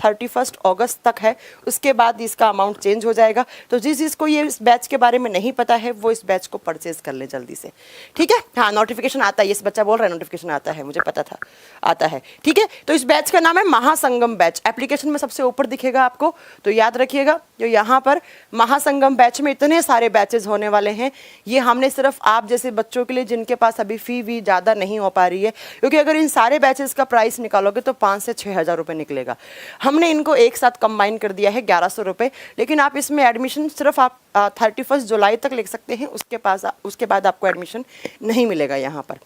31 अगस्त तक है, उसके बाद इसका अमाउंट चेंज हो जाएगा। तो जिसको ये इस बैच के बारे में नहीं पता है वो इस बैच को परचेज कर ले जल्दी से, ठीक है। हाँ, नोटिफिकेशन आता है, इस बच्चा बोल रहा है नोटिफिकेशन आता है, मुझे पता था आता है, ठीक है। तो इस बैच का नाम है महासंगम बैच, एप्लीकेशन में सबसे ऊपर दिखेगा आपको, तो याद रखिएगा। जो यहाँ पर महासंगम बैच में इतने सारे बैचेज होने वाले हैं, ये हमने सिर्फ आप जैसे बच्चों के लिए जिनके पास अभी फी वी ज़्यादा नहीं हो पा रही है, क्योंकि अगर इन सारे बैचेस का प्राइस निकालोगे तो 5 से 6 हज़ार रुपये निकलेगा। हमने इनको एक साथ कंबाइन कर दिया है 1100 रुपये, लेकिन आप इसमें एडमिशन सिर्फ आप 31 जुलाई तक ले सकते हैं, उसके बाद आपको एडमिशन नहीं मिलेगा यहाँ पर।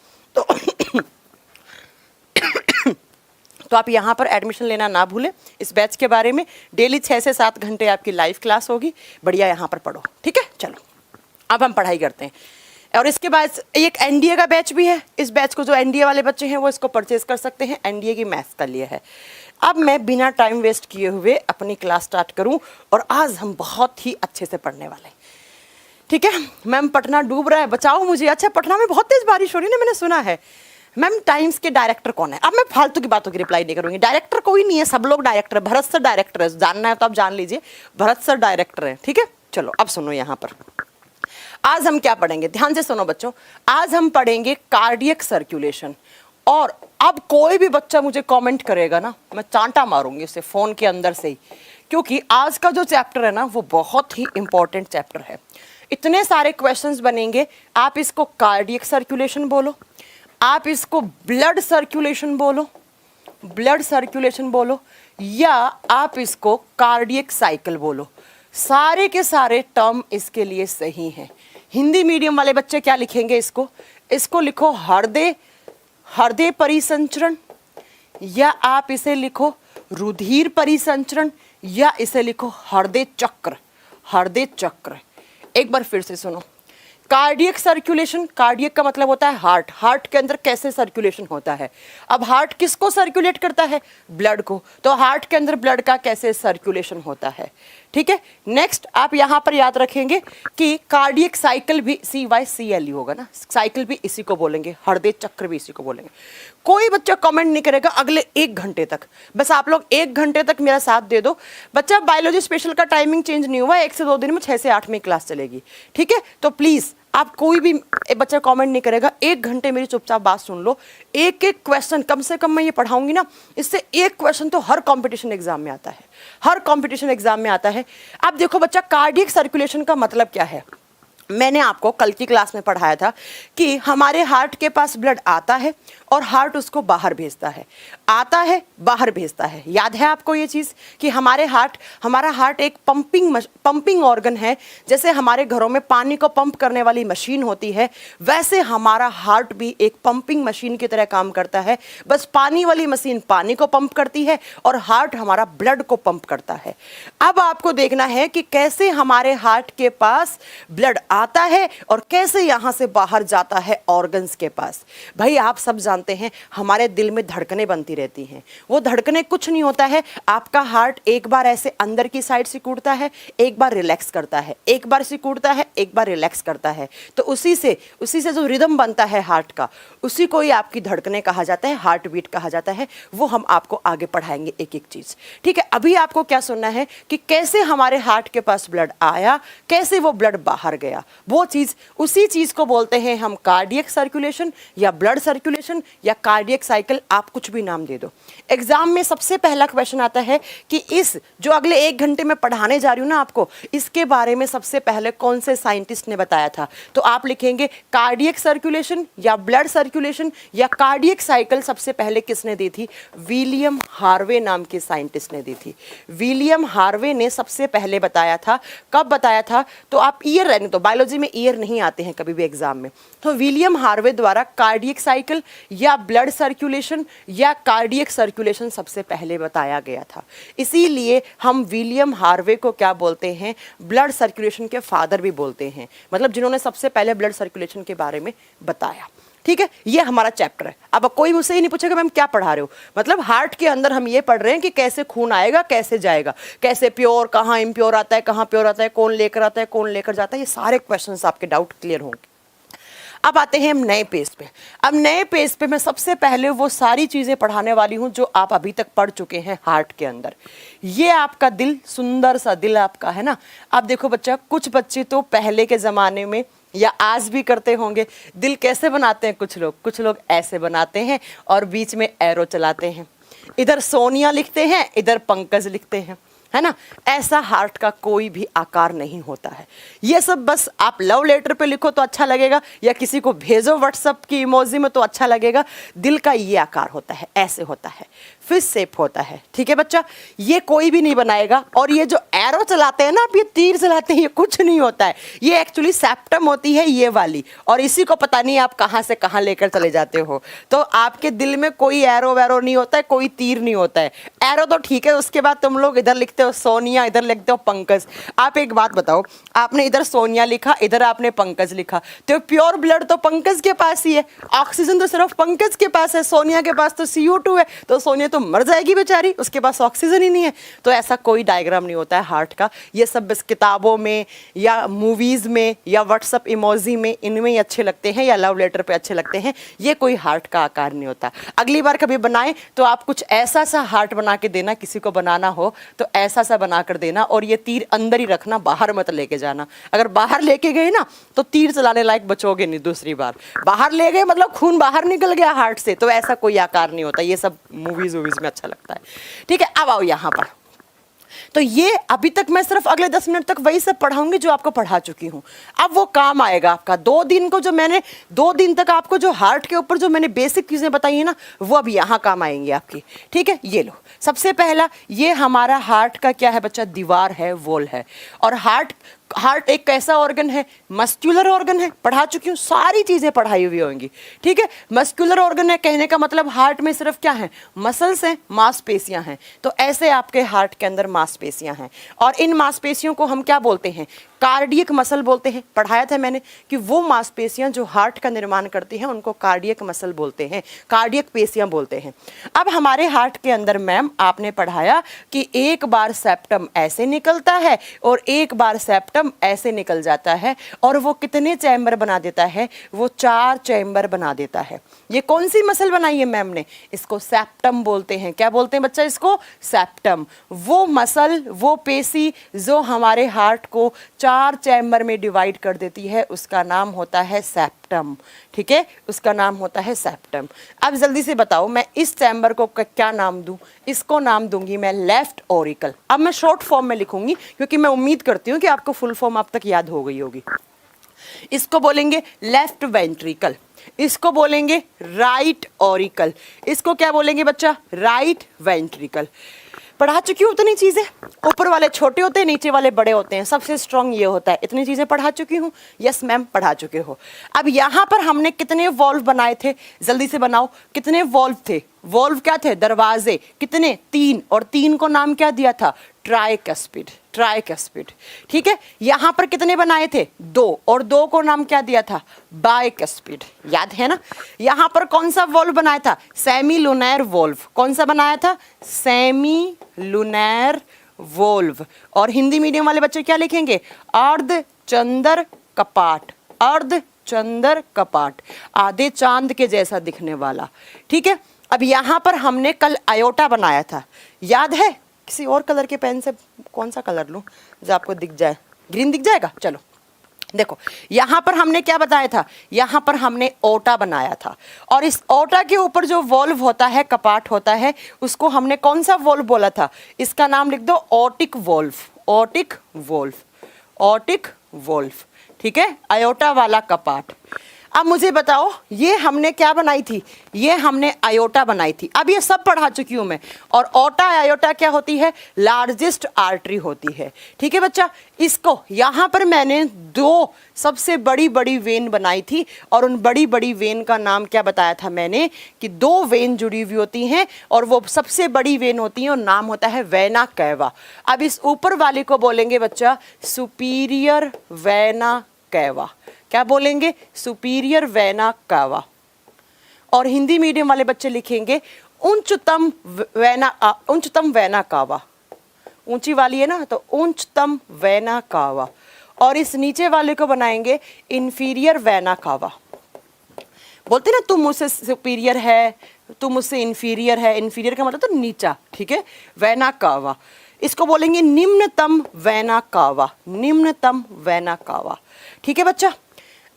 तो आप यहाँ पर एडमिशन लेना ना भूलें। इस बैच के बारे में डेली 6 से 7 घंटे आपकी लाइव क्लास होगी, बढ़िया यहाँ पर पढ़ो, ठीक है। चलो अब हम पढ़ाई करते हैं। और इसके बाद एक एनडीए का बैच भी है। इस बैच को जो एनडीए वाले बच्चे हैं वो इसको परचेज कर सकते हैं, एनडीए की मैथ्स का लिए है। अब मैं बिना टाइम वेस्ट किए हुए अपनी क्लास स्टार्ट करूं, और आज हम बहुत ही अच्छे से पढ़ने वाले हैं, ठीक है। मैम पटना डूब रहा है, बचाओ मुझे। अच्छा, पटना में बहुत तेज बारिश हो रही है ना, मैंने सुना है। मैम टाइम्स के डायरेक्टर कौन है? अब मैं फालतू की बातों की रिप्लाई नहीं करूंगी। डायरेक्टर कोई नहीं है, सब लोग डायरेक्टर है। भरत सर डायरेक्टर है, जानना है तो आप जान लीजिए, भरत सर डायरेक्टर है, ठीक है। चलो अब सुनो यहाँ पर आज हम क्या पढ़ेंगे, ध्यान से सुनो बच्चों। आज हम पढ़ेंगे कार्डियक सर्कुलेशन। और अब कोई भी बच्चा मुझे कमेंट करेगा ना, मैं चांटा मारूंगी उसे फोन के अंदर से ही, क्योंकि आज का जो चैप्टर है ना वो बहुत ही इंपॉर्टेंट चैप्टर है। इतने सारे क्वेश्चंस बनेंगे। आप इसको कार्डियक सर्कुलेशन बोलो, आप इसको ब्लड सर्कुलेशन बोलो, या आप इसको कार्डियक साइकिल बोलो। सारे के सारे टर्म इसके लिए सही हैं। हिंदी मीडियम वाले बच्चे क्या लिखेंगे? इसको लिखो हृदय परिसंचरण, या आप इसे लिखो रुधिर परिसंचरण, या इसे लिखो हृदय चक्र। एक बार फिर से सुनो। कार्डियक सर्कुलेशन, कार्डियक का मतलब होता है हार्ट के अंदर कैसे सर्कुलेशन होता है। अब हार्ट किसको सर्कुलेट करता है? ब्लड को। तो हार्ट के अंदर ब्लड का कैसे सर्कुलेशन होता है, ठीक है। नेक्स्ट आप यहां पर याद रखेंगे कि कार्डियक साइकिल भी CYCLE होगा ना, साइकिल भी इसी को बोलेंगे, हृदय चक्र भी इसी को बोलेंगे। कोई बच्चा कमेंट नहीं करेगा अगले 1 घंटे तक, बस आप लोग 1 घंटे तक मेरा साथ दे दो। बच्चा बायोलॉजी स्पेशल का टाइमिंग चेंज नहीं हुआ, 1 से 2 दिन में 6 से 8 में क्लास चलेगी, ठीक है। तो प्लीज आप कोई भी बच्चा कमेंट नहीं करेगा, 1 घंटे मेरी चुपचाप बात सुन लो। एक क्वेश्चन कम से कम मैं ये पढ़ाऊंगी ना, इससे एक क्वेश्चन तो हर कंपटीशन एग्जाम में आता है, अब देखो बच्चा, कार्डियक सर्कुलेशन का मतलब क्या है? मैंने आपको कल की क्लास में पढ़ाया था कि हमारे हार्ट के पास ब्लड आता है और हार्ट उसको बाहर भेजता है, आता है बाहर भेजता है। याद है आपको ये चीज़ कि हमारा हार्ट एक पंपिंग ऑर्गन है। जैसे हमारे घरों में पानी को पंप करने वाली मशीन होती है, वैसे हमारा हार्ट भी एक पंपिंग मशीन की तरह काम करता है। बस पानी वाली मशीन पानी को पंप करती है और हार्ट हमारा ब्लड को पंप करता है। अब आपको देखना है कि कैसे हमारे हार्ट के पास ब्लड आता है और कैसे यहां से बाहर जाता है ऑर्गन्स के पास। भाई आप सब जानते हैं हमारे दिल में धड़कनें बनती रहती हैं। वो धड़कनें कुछ नहीं होता है, आपका हार्ट एक बार ऐसे अंदर की साइड सिकुड़ता है, एक बार रिलैक्स करता है, एक बार सिकुड़ता है, एक बार रिलैक्स करता है। तो उसी से जो रिदम बनता है हार्ट का, उसी को ही आपकी धड़कनें कहा जाता है, हार्ट बीट कहा जाता है। वो हम आपको आगे पढ़ाएंगे एक एक चीज, ठीक है। अभी आपको क्या सुनना है कि कैसे हमारे हार्ट के पास ब्लड आया, कैसे वो ब्लड बाहर गया। वो चीज, उसी चीज को बोलते हैं हम कार्डियक सर्कुलेशन या ब्लड सर्कुलेशन या कार्डियक साइकिल, आप कुछ भी नाम दे दो। एग्जाम में सबसे पहला क्वेश्चन आता है कि इस जो अगले 1 घंटे में पढ़ाने जा रही हूं ना आपको, इसके बारे में सबसे पहले कौन से साइंटिस्ट ने बताया था। तो आप लिखेंगे कार्डियक सर्कुलेशन या ब्लड सर्कुलेशन या कार्डियक साइकिल सबसे पहले किसने दी थी? विलियम हार्वे नाम के साइंटिस्ट ने दी थी। विलियम हार्वे ने सबसे पहले बताया था। कब बताया था? तो आप ईयर रहने तो, बायोलॉजी में ईयर नहीं आते हैं कभी भी एग्जाम में। तो विलियम हार्वे द्वारा कार्डियक साइकिल या ब्लड सर्कुलेशन या कार्डियक सर्कुलेशन सबसे पहले बताया गया था। इसीलिए हम विलियम हार्वे को क्या बोलते हैं? ब्लड सर्कुलेशन के फादर भी बोलते हैं, मतलब जिन्होंने सबसे पहले ब्लड सर्कुलेशन के बारे में बताया, ठीक है। ये हमारा चैप्टर है। अब कोई मुझसे ही नहीं पूछेगा मैम क्या पढ़ा रहे हो, मतलब हार्ट के अंदर हम ये पढ़ रहे हैं कि कैसे खून आएगा, कैसे जाएगा, कैसे प्योर, कहाँ इम्प्योर आता है, कहाँ प्योर आता है, कौन लेकर आता है, कौन लेकर जाता है। ये सारे क्वेश्चंस आपके डाउट क्लियर होंगे। अब आते हैं हम नए पेज पे। अब नए पेज पे मैं सबसे पहले वो सारी चीज़ें पढ़ाने वाली हूँ जो आप अभी तक पढ़ चुके हैं हार्ट के अंदर। ये आपका दिल, सुंदर सा दिल आपका है ना। अब देखो बच्चा, कुछ बच्चे तो पहले के ज़माने में या आज भी करते होंगे, दिल कैसे बनाते हैं कुछ लोग ऐसे बनाते हैं और बीच में एरो चलाते हैं, इधर सोनिया लिखते हैं, इधर पंकज लिखते हैं, है ना। ऐसा हार्ट का कोई भी आकार नहीं होता है। ये सब बस आप लव लेटर पे लिखो तो अच्छा लगेगा, या किसी को भेजो व्हाट्सएप की इमोजी में तो अच्छा लगेगा। दिल का ये आकार होता है, ऐसे होता है, फिश शेप होता है, ठीक है बच्चा। ये कोई भी नहीं बनाएगा। और ये जो एरो चलाते हैं ना आप, ये तीर चलाते हैं, ये कुछ नहीं होता है। ये एक्चुअली सेप्टम होती है ये वाली, और इसी को पता नहीं आप कहाँ से कहाँ लेकर चले जाते हो। तो आपके दिल में कोई एरो वैरो नहीं होता है, कोई तीर नहीं होता है। एरो तो ठीक है, उसके बाद तुम लोग इधर लिखते हो सोनिया, इधर लिखते हो पंकज। आप एक बात बताओ, आपने इधर सोनिया लिखा, इधर आपने पंकज लिखा, तो प्योर ब्लड तो पंकज के पास ही है, ऑक्सीजन तो सिर्फ पंकज के पास है, सोनिया के पास तो CO2 है, तो सोनिया तो मर जाएगी बेचारी, उसके पास ऑक्सीजन ही नहीं है। तो ऐसा कोई डायग्राम नहीं होता है हार्ट का। ये सब बस किताबों में या मूवीज में या व्हाट्सएप इमोजी में, इनमें ही अच्छे लगते हैं, या लव लेटर पे अच्छे लगते हैं। ये कोई हार्ट का आकार नहीं होता। अगली बार कभी बनाए तो आप कुछ ऐसा सा हार्ट बना के देना, किसी को बनाना हो तो ऐसा सा बना कर देना, और ये तीर अंदर ही रखना, बाहर मत लेके जाना। अगर बाहर लेके गए ना तो तीर चलाने लायक बचोगे नहीं दूसरी बार। बाहर ले गए मतलब खून बाहर निकल गया हार्ट से, तो ऐसा कोई आकार नहीं होता। ये सब मूवीज में अच्छा लगता है, ठीक है। अब आओ यहाँ पर। तो ये अभी तक मैं सिर्फ अगले 10 मिनट तक वही सब पढ़ाऊंगी जो आपको पढ़ा चुकी हूँ। अब वो काम आएगा आपका 2 दिन को, जो मैंने 2 दिन तक आपको जो हार्ट के ऊपर जो मैंने बेसिक चीजें बताई है ना, वो अब यहाँ काम आएंगी आपकी, ठीक है। ये लो, सबसे पहला ये हमारा हार्ट का क्या है बच्चा, दीवार है, वॉल है। और हार्ट एक कैसा ऑर्गन है, मस्कुलर ऑर्गन है, पढ़ा चुकी हूँ, सारी चीजें पढ़ाई हुई होंगी, ठीक है। मस्कुलर ऑर्गन है, कहने का मतलब हार्ट में सिर्फ क्या है, मसल्स हैं, मांसपेशियां हैं। तो ऐसे आपके हार्ट के अंदर मांसपेशियां हैं, और इन मांसपेशियों को हम क्या बोलते हैं, कार्डियक मसल बोलते हैं। पढ़ाया था मैंने कि वो मांसपेशियां जो हार्ट का निर्माण करती हैं उनको कार्डियक मसल बोलते हैं, कार्डियक पेशियां बोलते हैं। अब हमारे हार्ट के अंदर मैम आपने पढ़ाया कि एक बार सेप्टम ऐसे निकलता है और एक बार सेप्टम ऐसे निकल जाता है, और वो कितने चैम्बर बना देता है, वो 4 चैम्बर बना देता है। ये कौन सी मसल बनाई है मैम ने, इसको सेप्टम बोलते हैं। क्या बोलते हैं बच्चा, इसको सेप्टम। वो मसल, वो पेशी जो हमारे हार्ट को 4 चैम्बर में डिवाइड कर देती है, उसका नाम होता है सेप्टम, ठीक है, उसका नाम होता है सेप्टम। अब जल्दी से बताओ, मैं इस चैम्बर को क्या नाम दूं, इसको नाम दूंगी मैं लेफ्ट ऑरिकल। अब मैं शॉर्ट फॉर्म में लिखूंगी क्योंकि मैं उम्मीद करती हूँ कि आपको फुल फॉर्म अब तक याद हो गई होगी। इसको बोलेंगे लेफ्ट वेंट्रिकल, इसको बोलेंगे राइट ऑरिकल, इसको क्या बोलेंगे बच्चा, राइट वेंट्रिकल। पढ़ा चुकी हूँ इतनी चीजें, ऊपर वाले छोटे होते हैं, नीचे वाले बड़े होते हैं, सबसे स्ट्रांग ये होता है। इतनी चीजें पढ़ा चुकी हूँ, यस मैम पढ़ा चुके हो। अब यहाँ पर हमने कितने वॉल्व बनाए थे, जल्दी से बनाओ, कितने वॉल्व थे, वॉल्व क्या थे, दरवाजे, कितने, 3, और 3 को नाम क्या दिया था, ट्राइकस्पिड, ट्राइकस्पिड, ठीक है। यहाँ पर कितने बनाए थे, 2, और 2 को नाम क्या दिया था, बाइकस्पिड, याद है ना। यहाँ पर कौन सा वॉल्व बनाया था, सेमी लूनर वॉल्व, कौन सा बनाया था, सेमी लूनर वॉल्व। और हिंदी मीडियम वाले बच्चे क्या लिखेंगे, अर्धचंद्र कपाट, अर्धचंद्र कपाट, आधे चांद के जैसा दिखने वाला, ठीक है। अब यहाँ पर हमने कल आयोटा बनाया था, याद है। किसी और कलर के पेन से, कौन सा कलर लूं जो आपको दिख जाए, ग्रीन दिख जाएगा, चलो देखो। यहाँ पर हमने क्या बताया था, यहाँ पर हमने ओटा बनाया था, और इस ओटा के ऊपर जो वॉल्व होता है, कपाट होता है, उसको हमने कौन सा वॉल्व बोला था, इसका नाम लिख दो otic valve, otic valve, otic valve, ठीक है, आयोटा वाला कपाट। अब मुझे बताओ, ये हमने क्या बनाई थी, ये हमने आयोटा बनाई थी। अब ये सब पढ़ा चुकी हूं मैं। और ओटा आयोटा क्या होती है, लार्जेस्ट आर्टरी होती है, ठीक है बच्चा। इसको यहाँ पर मैंने 2 सबसे बड़ी बड़ी वेन बनाई थी, और उन बड़ी बड़ी वेन का नाम क्या बताया था मैंने, कि 2 वेन जुड़ी हुई होती हैं, और वो सबसे बड़ी वेन होती है और नाम होता है वेना कैवा। अब इस ऊपर वाले को बोलेंगे बच्चा सुपीरियर वेना कैवा, क्या बोलेंगे, सुपीरियर वेना कावा। और हिंदी मीडियम वाले बच्चे लिखेंगे उच्चतम वेना कावा, ऊंची वाली है ना, तो उच्चतम वेना कावा। और इस नीचे वाले को बनाएंगे इंफीरियर वेना कावा, बोलते ना तुम मुझसे सुपीरियर है, तुम मुझसे इंफीरियर है, इंफीरियर का मतलब तो नीचा, ठीक है। वेना कावा, इसको बोलेंगे निम्नतम वेना कावा, निम्नतम वेना कावा, ठीक है बच्चा।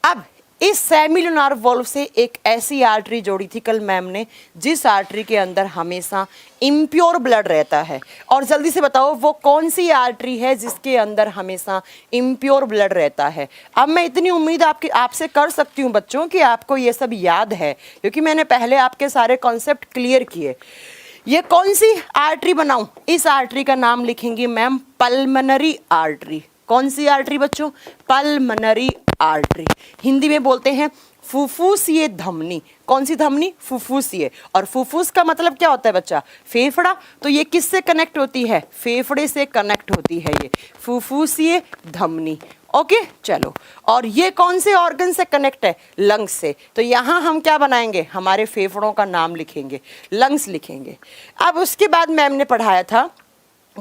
अब इस सेमिलुनार वॉल्व से एक ऐसी आर्टरी जोड़ी थी कल मैम ने, जिस आर्टरी के अंदर हमेशा इम्प्योर ब्लड रहता है। और जल्दी से बताओ वो कौन सी आर्टरी है जिसके अंदर हमेशा इम्प्योर ब्लड रहता है। अब मैं इतनी उम्मीद आपसे कर सकती हूँ बच्चों कि आपको ये सब याद है, क्योंकि मैंने पहले आपके सारे कॉन्सेप्ट क्लियर किए। ये कौन सी आर्टरी बनाऊं? इस आर्टरी का नाम लिखेंगे मैम पल्मनरी आर्टरी। कौन सी आर्टरी बच्चों? Pulmonary artery. हिंदी में बोलते हैं फुफ्फुसीय धमनी। कौन सी धमनी? फुफ्फुसीय। और फुफ्फुस का मतलब क्या होता है बच्चा? फेफड़ा। तो ये किससे कनेक्ट होती है? फेफड़े से कनेक्ट होती है ये फुफ्फुसीय धमनी। ओके चलो, और ये कौन से ऑर्गन से कनेक्ट है? लंग्स से। तो यहाँ हम क्या बनाएंगे? हमारे फेफड़ों का नाम लिखेंगे, लंग्स लिखेंगे। अब उसके बाद मैम ने पढ़ाया था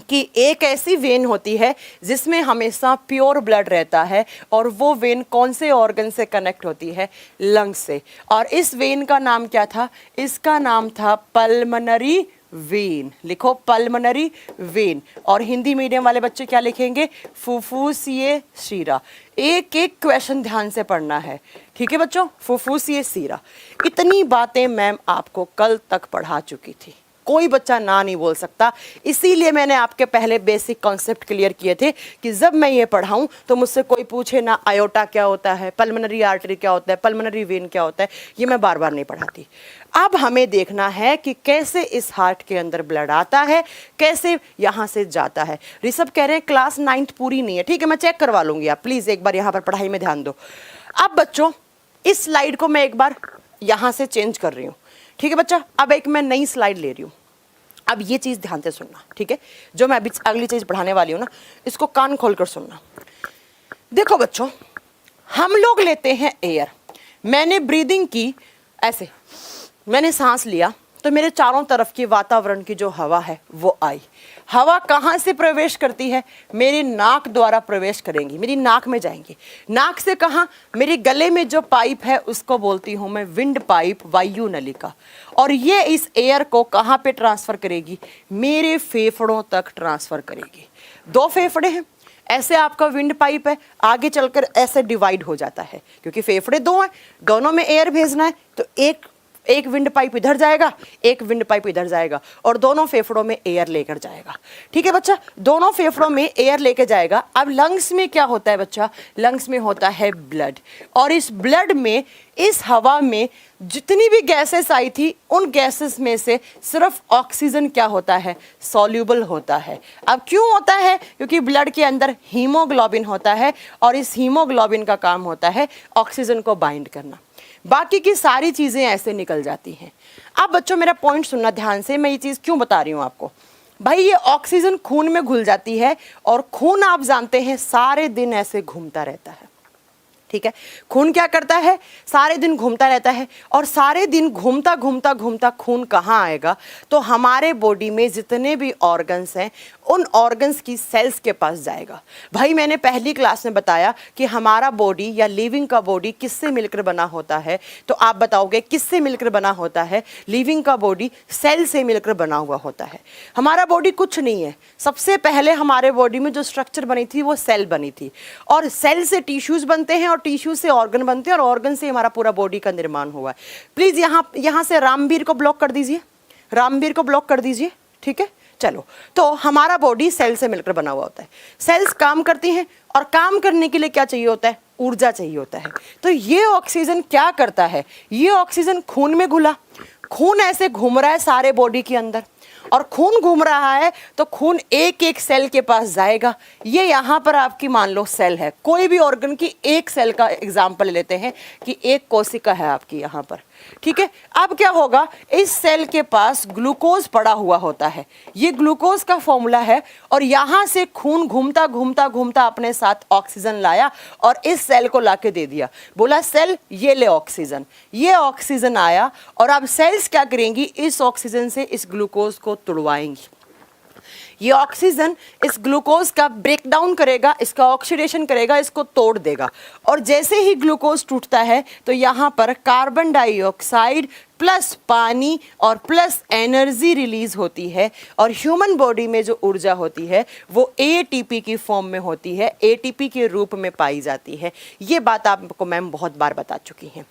कि एक ऐसी वेन होती है जिसमें हमेशा प्योर ब्लड रहता है, और वो वेन कौन से ऑर्गन से कनेक्ट होती है? लंग्स से। और इस वेन का नाम क्या था? इसका नाम था पल्मनरी वेन। लिखो पल्मनरी वेन। और हिंदी मीडियम वाले बच्चे क्या लिखेंगे? फुफ्फुसीय शिरा। एक एक क्वेश्चन ध्यान से पढ़ना है, ठीक है बच्चों। फुफ्फुसीय शिरा। इतनी बातें मैम आपको कल तक पढ़ा चुकी थी, कोई बच्चा ना नहीं बोल सकता। इसीलिए मैंने आपके पहले बेसिक कॉन्सेप्ट क्लियर किए थे कि जब मैं ये पढ़ाऊं तो मुझसे कोई पूछे ना आयोटा क्या होता है, पल्मनरी आर्टरी क्या होता है, पल्मनरी वेन क्या होता है, ये मैं बार बार नहीं पढ़ाती। अब हमें देखना है कि कैसे इस हार्ट के अंदर ब्लड आता है, कैसे यहाँ से जाता है। ऋषभ कह रहे हैं क्लास 9th पूरी नहीं है, ठीक है मैं चेक करवा लूंगी, आप प्लीज एक बार यहाँ पर पढ़ाई में ध्यान दो। अब बच्चों इस स्लाइड को मैं एक बार यहाँ से चेंज कर रही हूँ, ठीक है बच्चा। अब एक मैं नई स्लाइड ले रही हूँ। अब ये चीज ध्यान से सुनना, ठीक है। जो मैं अभी अगली चीज पढ़ाने वाली हूं ना, इसको कान खोलकर सुनना। देखो बच्चों, हम लोग लेते हैं एयर। मैंने ब्रीदिंग की, ऐसे मैंने सांस लिया तो मेरे चारों तरफ की वातावरण की जो हवा है वो आई। हवा कहाँ से प्रवेश करती है? मेरी नाक द्वारा प्रवेश करेंगी, मेरी नाक में जाएंगी। नाक से कहाँ? मेरे गले में जो पाइप है उसको बोलती हूँ मैं विंड पाइप, वायु नलिका। और ये इस एयर को कहाँ पे ट्रांसफर करेगी? मेरे फेफड़ों तक ट्रांसफर करेगी। 2 फेफड़े हैं, ऐसे आपका विंड पाइप है, आगे चलकर ऐसे डिवाइड हो जाता है क्योंकि फेफड़े 2 हैं, दोनों में एयर भेजना है। तो एक विंड पाइप इधर जाएगा, एक विंड पाइप इधर जाएगा, और दोनों फेफड़ों में एयर लेकर जाएगा, ठीक है बच्चा। दोनों फेफड़ों में एयर लेकर जाएगा। अब लंग्स में क्या होता है बच्चा? लंग्स में होता है ब्लड। और इस ब्लड में, इस हवा में जितनी भी गैसेस आई थी, उन गैसेस में से सिर्फ ऑक्सीजन क्या होता है? सॉल्यूबल होता है। अब क्यों होता है? क्योंकि ब्लड के अंदर हीमोग्लोबिन होता है, और इस हीमोग्लोबिन का काम होता है ऑक्सीजन को बाइंड करना। बाकी की सारी चीजें ऐसे निकल जाती हैं। अब बच्चों मेरा पॉइंट सुनना ध्यान से, मैं ये चीज क्यों बता रही हूं आपको। भाई ये ऑक्सीजन खून में घुल जाती है, और खून आप जानते हैं सारे दिन ऐसे घूमता रहता है, ठीक है। खून क्या करता है? सारे दिन घूमता रहता है, और सारे दिन घूमता घूमता घूमता खून कहाँ आएगा? तो हमारे बॉडी में जितने भी ऑर्गन्स हैं उन ऑर्गन्स की सेल्स के पास जाएगा। भाई मैंने पहली क्लास में बताया कि हमारा बॉडी या लिविंग का बॉडी किससे मिलकर बना होता है, तो आप बताओगे किससे मिलकर बना होता है? लिविंग का बॉडी सेल से मिलकर बना हुआ होता है। हमारा बॉडी कुछ नहीं है, सबसे पहले हमारे बॉडी में जो स्ट्रक्चर बनी थी वो सेल बनी थी, और सेल से टिश्यूज बनते हैं, और टिश्यू से ऑर्गन बनते हैं, और ऑर्गन से हमारा पूरा बॉडी का निर्माण हुआ है। प्लीज यहाँ से रामवीर को ब्लॉक कर दीजिए, रामवीर को ब्लॉक कर दीजिए, ठीक है। चलो, तो हमारा बॉडी सेल से मिलकर बना हुआ होता है। सेल्स काम करती हैं, और काम करने के लिए क्या चाहिए होता है? ऊर्जा चाहिए होता है। तो ये ऑक्सीजन क्या करता है? ये ऑक्सीजन खून में घुला, खून ऐसे घूम रहा है सारे बॉडी के अंदर, और खून घूम रहा है तो खून एक एक सेल के पास जाएगा। ये यहाँ पर आपकी मान लो सेल है, कोई भी ऑर्गन की एक सेल का एग्जाम्पल लेते हैं कि एक कोशिका है आपकी यहाँ पर, ठीक है। अब क्या होगा? इस सेल के पास ग्लूकोज पड़ा हुआ होता है, ये ग्लूकोज का फॉर्मूला है, और यहाँ से खून घूमता घूमता घूमता अपने साथ ऑक्सीजन लाया और इस सेल को लाके दे दिया। बोला सेल ये ले ऑक्सीजन, ये ऑक्सीजन आया, और अब सेल्स क्या करेंगी? इस ऑक्सीजन से इस ग्लूकोज को तुड़वाएंगी। ये ऑक्सीजन इस ग्लूकोज का ब्रेक डाउन करेगा, इसका ऑक्सीडेशन करेगा, इसको तोड़ देगा। और जैसे ही ग्लूकोज टूटता है तो यहाँ पर कार्बन डाइऑक्साइड प्लस पानी और प्लस एनर्जी रिलीज होती है। और ह्यूमन बॉडी में जो ऊर्जा होती है वो एटीपी की फॉर्म में होती है, एटीपी के रूप में पाई जाती है। ये बात आपको मैम बहुत बार बता चुकी हैं।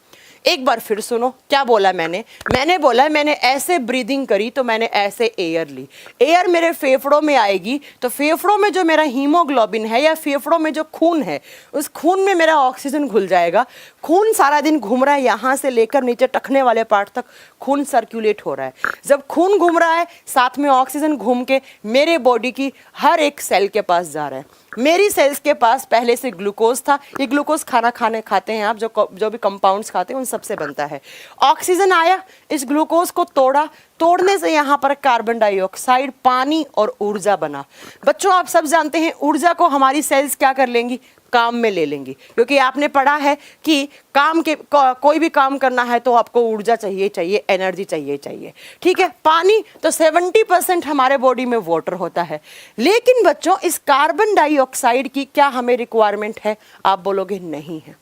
एक बार फिर सुनो, क्या बोला मैंने बोला मैंने ऐसे ब्रीदिंग करी तो मैंने ऐसे एयर ली, एयर मेरे फेफड़ों में आएगी तो फेफड़ों में जो मेरा हीमोग्लोबिन है या फेफड़ों में जो खून है उस खून में मेरा ऑक्सीजन घुल जाएगा। खून सारा दिन घूम रहा है, यहाँ से लेकर नीचे टखने वाले पार्ट तक खून सर्कुलेट हो रहा है। जब खून घूम रहा है साथ में ऑक्सीजन घूम के मेरे बॉडी की हर एक सेल के पास जा रहा है। मेरी सेल्स के पास पहले से ग्लूकोज था, ये ग्लूकोज खाते हैं आप, जो भी कंपाउंड्स खाते हैं उन सबसे बनता है। ऑक्सीजन आया, इस ग्लूकोज को तोड़ने से यहाँ पर कार्बन डाइऑक्साइड, पानी और ऊर्जा बना। बच्चों आप सब जानते हैं ऊर्जा को हमारी सेल्स क्या कर लेंगी, काम में ले लेंगी, क्योंकि आपने पढ़ा है कि कोई भी काम करना है तो आपको ऊर्जा चाहिए, एनर्जी चाहिए। ठीक है, पानी तो 70% हमारे बॉडी में वाटर होता है। लेकिन बच्चों इस कार्बन डाइऑक्साइड की क्या हमें रिक्वायरमेंट है? आप बोलोगे नहीं है,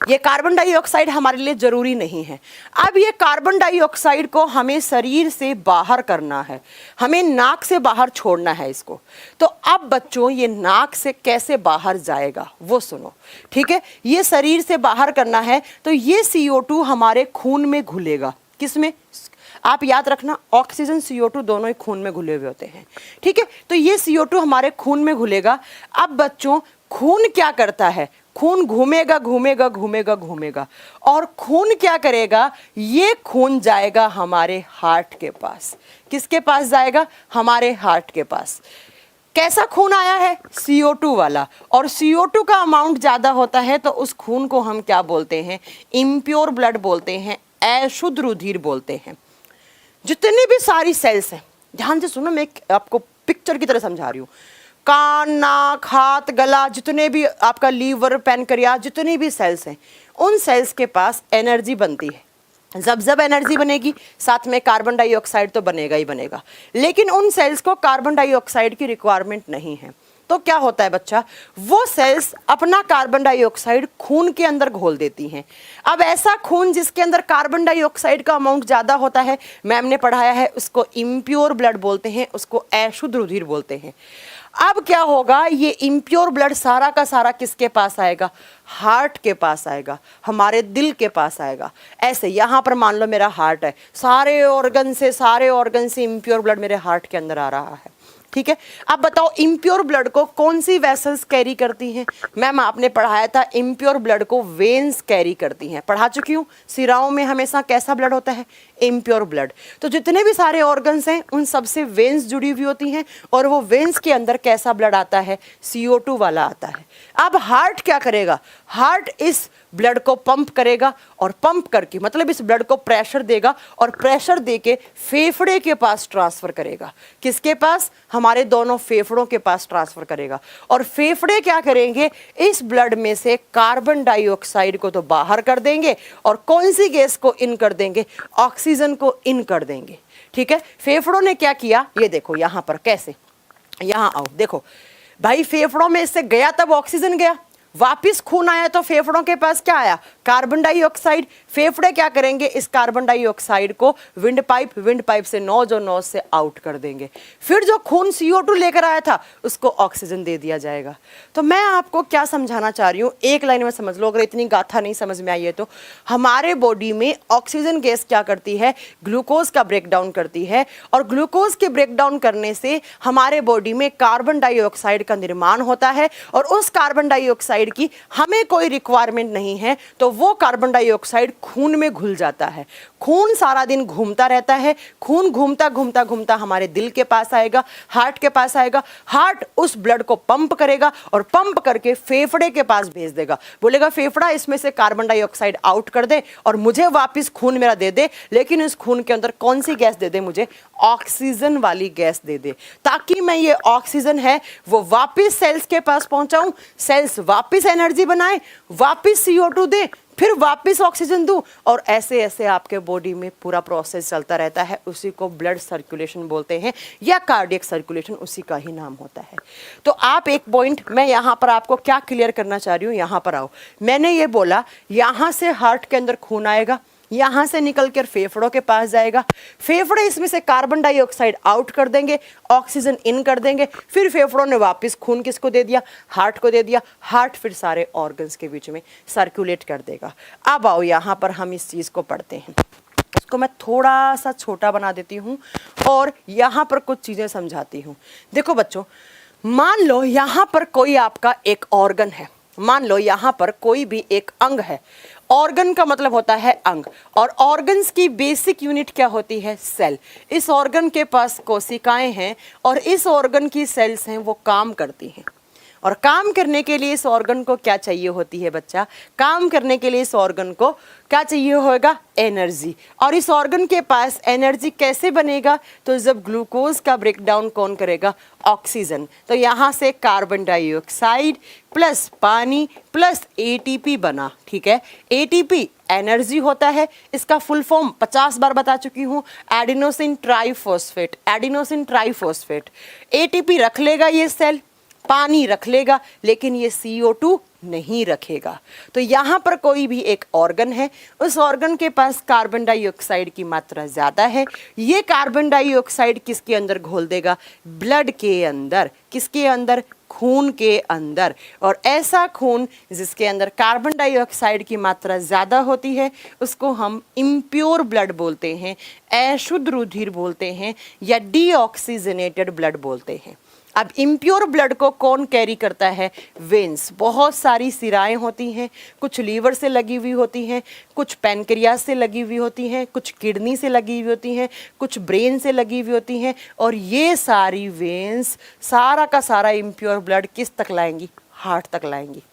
ये कार्बन डाइऑक्साइड हमारे लिए जरूरी नहीं है। अब ये कार्बन डाइऑक्साइड को हमें शरीर से बाहर करना है, हमें नाक से बाहर छोड़ना है इसको। तो अब बच्चों ये नाक से कैसे बाहर जाएगा वो सुनो, ठीक है। ये शरीर से बाहर करना है तो ये CO2 हमारे खून में घुलेगा। किसमें? आप याद रखना, ऑक्सीजन CO2 दोनों ही खून में घुले हुए होते हैं, ठीक है। तो ये CO2 हमारे खून में घुलेगा। अब बच्चों खून क्या करता है? खून घूमेगा और खून क्या करेगा? ये खून जाएगा हमारे हार्ट के पास। किसके पास जाएगा? हमारे हार्ट के पास। कैसा खून आया है? CO2 वाला। और CO2 का अमाउंट ज्यादा होता है तो उस खून को हम क्या बोलते हैं? इम्प्योर ब्लड बोलते हैं, अशुद्ध रुधिर बोलते हैं। जितनी भी सारी सेल्स हैं, ध्यान से सुनो, मैं आपको पिक्चर की तरह समझा रही हूँ। कान, नाक, हाथ, गला, जितने भी आपका लीवर, पैनक्रियास, जितनी भी सेल्स हैं उन सेल्स के पास एनर्जी बनती है। जब एनर्जी बनेगी साथ में कार्बन डाइऑक्साइड तो बनेगा ही बनेगा। लेकिन उन सेल्स को कार्बन डाइऑक्साइड की रिक्वायरमेंट नहीं है। तो क्या होता है बच्चा, वो सेल्स अपना कार्बन डाइऑक्साइड खून के अंदर घोल देती हैं। अब ऐसा खून जिसके अंदर कार्बन डाइऑक्साइड का अमाउंट ज़्यादा होता है, मैम ने पढ़ाया है, उसको इम्प्योर ब्लड बोलते हैं, उसको अशुद्ध रुधिर बोलते हैं। अब क्या होगा, ये इम्प्योर ब्लड सारा का सारा किसके पास आएगा? हार्ट के पास आएगा, हमारे दिल के पास आएगा। ऐसे यहाँ पर मान लो मेरा हार्ट है, सारे ऑर्गन से इम्प्योर ब्लड मेरे हार्ट के अंदर आ रहा है, ठीक है। अब बताओ इम्प्योर ब्लड को कौन सी वेसल्स कैरी करती हैं? मैम आपने पढ़ाया था इम्प्योर ब्लड को वेन्स कैरी करती हैं, पढ़ा चुकी हूँ। सिराओं में हमेशा कैसा ब्लड होता है? Impure blood. तो जितने भी सारे ऑर्गन्स हैं उन सबसे वेन्स जुड़ी हुई होती हैं और वो वेन्स के अंदर कैसा ब्लड आता है? CO2 वाला आता है। अब हार्ट क्या करेगा? हार्ट इस ब्लड को पंप करेगा और पंप करके मतलब इस ब्लड को प्रेशर देगा और प्रेशर देके फेफड़े के पास ट्रांसफर करेगा। किसके पास? हमारे दोनों फेफड़ों के पास ट्रांसफर करेगा। और फेफड़े क्या करेंगे? इस ब्लड में से कार्बन डाइऑक्साइड को तो बाहर कर देंगे और कौन सी गैस को इन कर देंगे? ऑक्सीजन को इन कर देंगे, ठीक है। फेफड़ों ने क्या किया ये देखो यहाँ पर, कैसे, यहाँ आओ देखो भाई, फेफड़ों में इससे गया तब ऑक्सीजन गया, वापिस खून आया तो फेफड़ों के पास क्या आया? Carbon dioxide. फेफड़े क्या करेंगे? इस कार्बन डाइऑक्साइड को विंड पाइप से नोज से आउट कर देंगे। फिर जो खून CO2 लेकर आया था उसको ऑक्सीजन दे दिया जाएगा। तो मैं आपको क्या समझाना चाह रही हूँ, एक लाइन में समझ लो, अगर इतनी गाथा नहीं समझ में आई है तो। हमारे बॉडी में ऑक्सीजन गैस क्या करती है? ग्लूकोज का ब्रेक डाउन करती है और ग्लूकोज के ब्रेक डाउन करने से हमारे बॉडी में कार्बन डाइऑक्साइड का निर्माण होता है और उस कार्बन डाइऑक्साइड की हमें कोई रिक्वायरमेंट नहीं है तो वो कार्बन डाइऑक्साइड खून में घुल जाता है। खून सारा दिन घूमता रहता है, खून घूमता हमारे दिल के पास आएगा, हार्ट के पास आएगा। हार्ट उस ब्लड को पंप करेगा और पंप करके फेफड़े के पास भेज देगा। बोलेगा फेफड़ा इसमें से कार्बन डाइऑक्साइड आउट कर दे और मुझे वापस खून मेरा दे दे, लेकिन इस खून के अंदर कौन सी गैस दे दे? मुझे ऑक्सीजन वाली गैस दे दे, ताकि मैं ये ऑक्सीजन है वो वापस सेल्स के पास पहुंचाऊं, सेल्स वापस एनर्जी बनाए, वापस CO2 दे, फिर वापस ऑक्सीजन दूं, और ऐसे ऐसे आपके बॉडी में पूरा प्रोसेस चलता रहता है। उसी को ब्लड सर्कुलेशन बोलते हैं या कार्डियक सर्कुलेशन, उसी का ही नाम होता है। तो आप एक पॉइंट मैं यहाँ पर आपको क्या क्लियर करना चाह रही हूँ, यहाँ पर आओ। मैंने ये बोला यहाँ से हार्ट के अंदर खून आएगा, यहाँ से निकल कर फेफड़ों के पास जाएगा, फेफड़े इसमें से कार्बन डाइऑक्साइड आउट कर देंगे, ऑक्सीजन इन कर देंगे, फिर फेफड़ों ने वापस खून किसको दे दिया, हार्ट को दे दिया, हार्ट फिर सारे ऑर्गन्स के बीच में सर्कुलेट कर देगा। अब आओ यहाँ पर हम इस चीज़ को पढ़ते हैं। इसको मैं थोड़ा सा छोटा बना देती हूँ और यहाँ पर कुछ चीज़ें समझाती हूँ। देखो बच्चों, मान लो यहाँ पर कोई आपका एक ऑर्गन है, मान लो यहाँ पर कोई भी एक अंग है। ऑर्गन का मतलब होता है अंग, और ऑर्गन्स की बेसिक यूनिट क्या होती है, सेल। इस ऑर्गन के पास कोशिकाएं हैं और इस ऑर्गन की सेल्स हैं, वो काम करती हैं। और काम करने के लिए इस ऑर्गन को क्या चाहिए होती है बच्चा, काम करने के लिए इस ऑर्गन को क्या चाहिए होगा, एनर्जी। और इस ऑर्गन के पास एनर्जी कैसे बनेगा, तो जब ग्लूकोज का ब्रेकडाउन कौन करेगा, ऑक्सीजन। तो यहाँ से कार्बन डाइऑक्साइड प्लस पानी प्लस एटीपी बना, ठीक है। एटीपी एनर्जी होता है, इसका फुल फॉर्म 50 बार बता चुकी हूँ, adenosine triphosphate, adenosine triphosphate. ATP रख लेगा ये सेल, पानी रख लेगा, लेकिन ये CO2 नहीं रखेगा। तो यहाँ पर कोई भी एक ऑर्गन है, उस ऑर्गन के पास कार्बन डाइऑक्साइड की मात्रा ज़्यादा है। ये कार्बन डाइऑक्साइड किसके अंदर घोल देगा, ब्लड के अंदर। किसके अंदर, खून के अंदर। और ऐसा खून जिसके अंदर कार्बन डाइऑक्साइड की मात्रा ज़्यादा होती है उसको हम इम्प्योर ब्लड बोलते हैं, अशुद्ध रुधिर बोलते हैं, या डीऑक्सीजनेटेड ब्लड बोलते हैं। अब इम्प्योर ब्लड को कौन कैरी करता है, वेन्स। बहुत सारी सिराएं होती हैं, कुछ लीवर से लगी हुई होती हैं, कुछ पैनक्रियास से लगी हुई होती हैं, कुछ किडनी से लगी हुई होती हैं, कुछ ब्रेन से लगी हुई होती हैं। और ये सारी वेन्स सारा का सारा इम्प्योर ब्लड किस तक लाएंगी, हार्ट तक लाएंगी।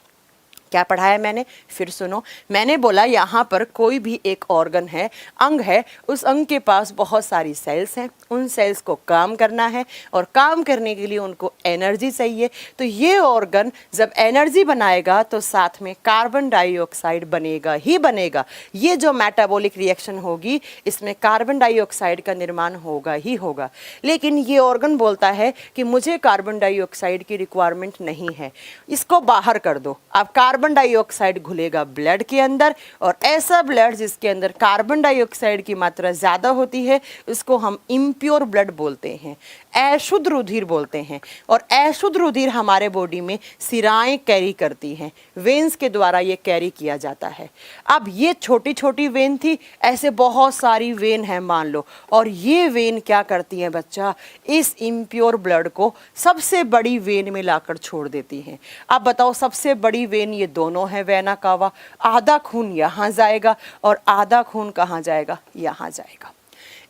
क्या पढ़ाया मैंने, फिर सुनो। मैंने बोला यहाँ पर कोई भी एक ऑर्गन है, अंग है, उस अंग के पास बहुत सारी सेल्स हैं, उन सेल्स को काम करना है और काम करने के लिए उनको एनर्जी चाहिए। तो ये ऑर्गन जब एनर्जी बनाएगा तो साथ में कार्बन डाइऑक्साइड बनेगा ही बनेगा। ये जो मेटाबॉलिक रिएक्शन होगी इसमें कार्बन डाइऑक्साइड का निर्माण होगा ही होगा। लेकिन ये ऑर्गन बोलता है कि मुझे कार्बन डाइऑक्साइड की रिक्वायरमेंट नहीं है, इसको बाहर कर दो। अब कार्बन डाइऑक्साइड घुलेगा ब्लड के अंदर, और ऐसा ब्लड जिसके अंदर कार्बन डाइऑक्साइड की मात्रा ज़्यादा होती है उसको हम इम्प्योर ब्लड बोलते हैं, अशुद्ध रुधिर बोलते हैं। और अशुद्ध रुधिर हमारे बॉडी में सिराएं कैरी करती हैं, वेन्स के द्वारा ये कैरी किया जाता है। अब ये छोटी छोटी वेन थी, ऐसे बहुत सारी वेन है मान लो, और ये वेन क्या करती हैं बच्चा, इस इम्प्योर ब्लड को सबसे बड़ी वेन में लाकर छोड़ देती हैं। अब बताओ, सबसे बड़ी वेन ये दोनों है, वेना कावा। आधा खून यहाँ जाएगा और आधा खून कहाँ जाएगा, यहाँ जाएगा।